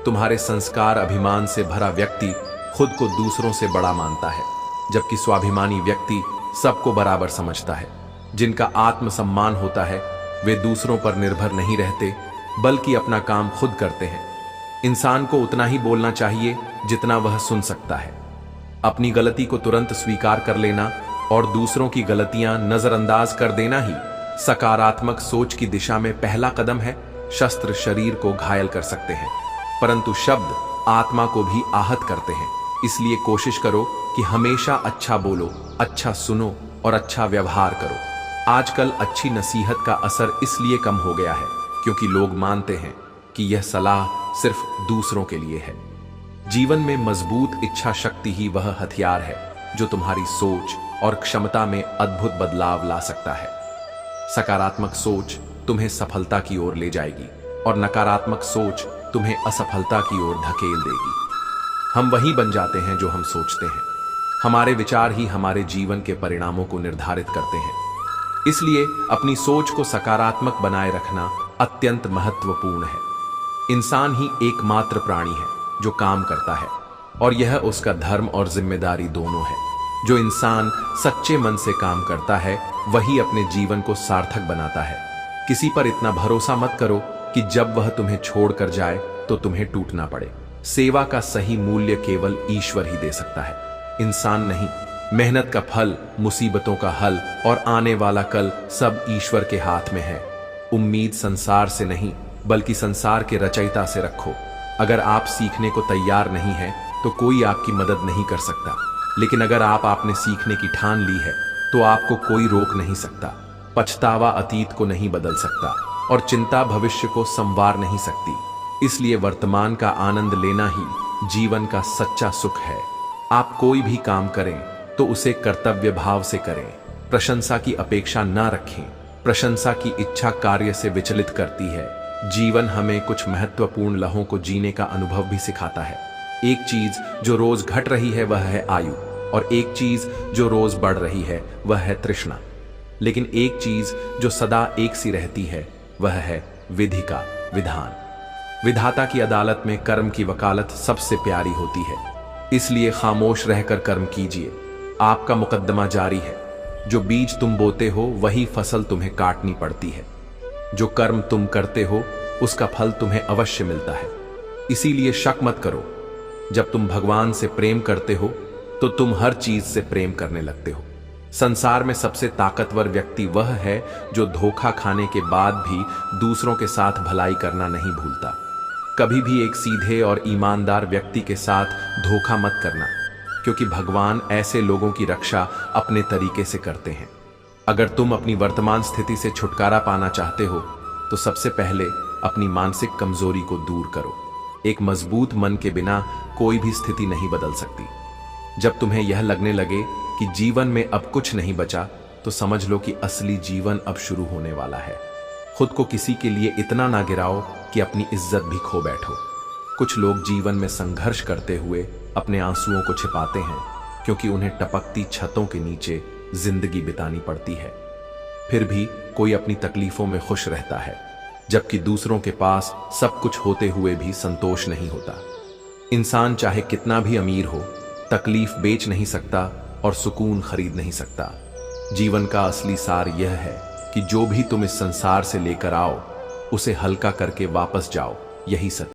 तुम्हारे संस्कार। अभिमान से भरा व्यक्ति खुद को दूसरों से बड़ा मानता है, जबकि स्वाभिमानी व्यक्ति सबको बराबर समझता है। जिनका आत्मसम्मान होता है वे दूसरों पर निर्भर नहीं रहते, बल्कि अपना काम खुद करते हैं। इंसान को उतना ही बोलना चाहिए जितना वह सुन सकता है। अपनी गलती को तुरंत स्वीकार कर लेना और दूसरों की गलतियां नजरअंदाज कर देना ही सकारात्मक सोच की दिशा में पहला कदम है। शस्त्र शरीर को घायल कर सकते हैं, परंतु शब्द आत्मा को भी आहत करते हैं। इसलिए कोशिश करो कि हमेशा अच्छा बोलो, अच्छा सुनो और अच्छा व्यवहार करो। आजकल अच्छी नसीहत का असर इसलिए कम हो गया है क्योंकि लोग मानते हैं कि यह सलाह सिर्फ दूसरों के लिए है। जीवन में मजबूत इच्छा शक्ति ही वह हथियार है जो तुम्हारी सोच और क्षमता में अद्भुत बदलाव ला सकता है। सकारात्मक सोच तुम्हें सफलता की ओर ले जाएगी और नकारात्मक सोच तुम्हें असफलता की ओर धकेल देगी। हम वही बन जाते हैं जो हम सोचते हैं। हमारे विचार ही हमारे जीवन के परिणामों को निर्धारित करते हैं। इसलिए अपनी सोच को सकारात्मक बनाए रखना अत्यंत महत्वपूर्ण है। इंसान ही एकमात्र प्राणी है जो काम करता है, और यह उसका धर्म और जिम्मेदारी दोनों है। जो इंसान सच्चे मन से काम करता है वही अपने जीवन को सार्थक बनाता है। किसी पर इतना भरोसा मत करो कि जब वह तुम्हें छोड़कर जाए तो तुम्हें टूटना पड़े। सेवा का सही मूल्य केवल ईश्वर ही दे सकता है, इंसान नहीं। मेहनत का फल, मुसीबतों का हल और आने वाला कल सब ईश्वर के हाथ में है। उम्मीद संसार से नहीं बल्कि संसार के रचयिता से रखो। अगर आप सीखने को तैयार नहीं है तो कोई आपकी मदद नहीं कर सकता, लेकिन अगर आपने सीखने की ठान ली है तो आपको कोई रोक नहीं सकता। पछतावा अतीत को नहीं बदल सकता और चिंता भविष्य को संवार नहीं सकती। इसलिए वर्तमान का आनंद लेना ही जीवन का सच्चा सुख है। आप कोई भी काम करें तो उसे कर्तव्य भाव से करें। प्रशंसा की अपेक्षा ना रखें। प्रशंसा की इच्छा कार्य से विचलित करती है। जीवन हमें कुछ महत्वपूर्ण लम्हों को जीने का अनुभव भी सिखाता है। एक चीज जो रोज घट रही है वह है आयु, और एक चीज जो रोज बढ़ रही है वह है तृष्णा। लेकिन एक चीज जो सदा एक सी रहती है वह है विधि का विधान। विधाता की अदालत में कर्म की वकालत सबसे प्यारी होती है। इसलिए खामोश रहकर कर्म कीजिए। आपका मुकद्दमा जारी है। जो बीज तुम बोते हो वही फसल तुम्हें काटनी पड़ती है। जो कर्म तुम करते हो उसका फल तुम्हें अवश्य मिलता है। इसीलिए शक मत करो। जब तुम भगवान से प्रेम करते हो तो तुम हर चीज से प्रेम करने लगते हो। संसार में सबसे ताकतवर व्यक्ति वह है जो धोखा खाने के बाद भी दूसरों के साथ भलाई करना नहीं भूलता। कभी भी एक सीधे और ईमानदार व्यक्ति के साथ धोखा मत करना, क्योंकि भगवान ऐसे लोगों की रक्षा अपने तरीके से करते हैं। अगर तुम अपनी वर्तमान स्थिति से छुटकारा पाना चाहते हो तो सबसे पहले अपनी मानसिक कमजोरी को दूर करो। एक मजबूत मन के बिना कोई भी स्थिति नहीं बदल सकती। जब तुम्हें यह लगने लगे कि जीवन में अब कुछ नहीं बचा तो समझ लो कि असली जीवन अब शुरू होने वाला है। खुद को किसी के लिए इतना ना गिराओ कि अपनी इज्जत भी खो बैठो। कुछ लोग जीवन में संघर्ष करते हुए अपने आंसुओं को छिपाते हैं, क्योंकि उन्हें टपकती छतों के नीचे जिंदगी बितानी पड़ती है। फिर भी कोई अपनी तकलीफों में खुश रहता है, जबकि दूसरों के पास सब कुछ होते हुए भी संतोष नहीं होता। इंसान चाहे कितना भी अमीर हो, तकलीफ बेच नहीं सकता और सुकून खरीद नहीं सकता। जीवन का असली सार यह है कि जो भी तुम इस संसार से लेकर आओ उसे हल्का करके वापस जाओ। यही सत्य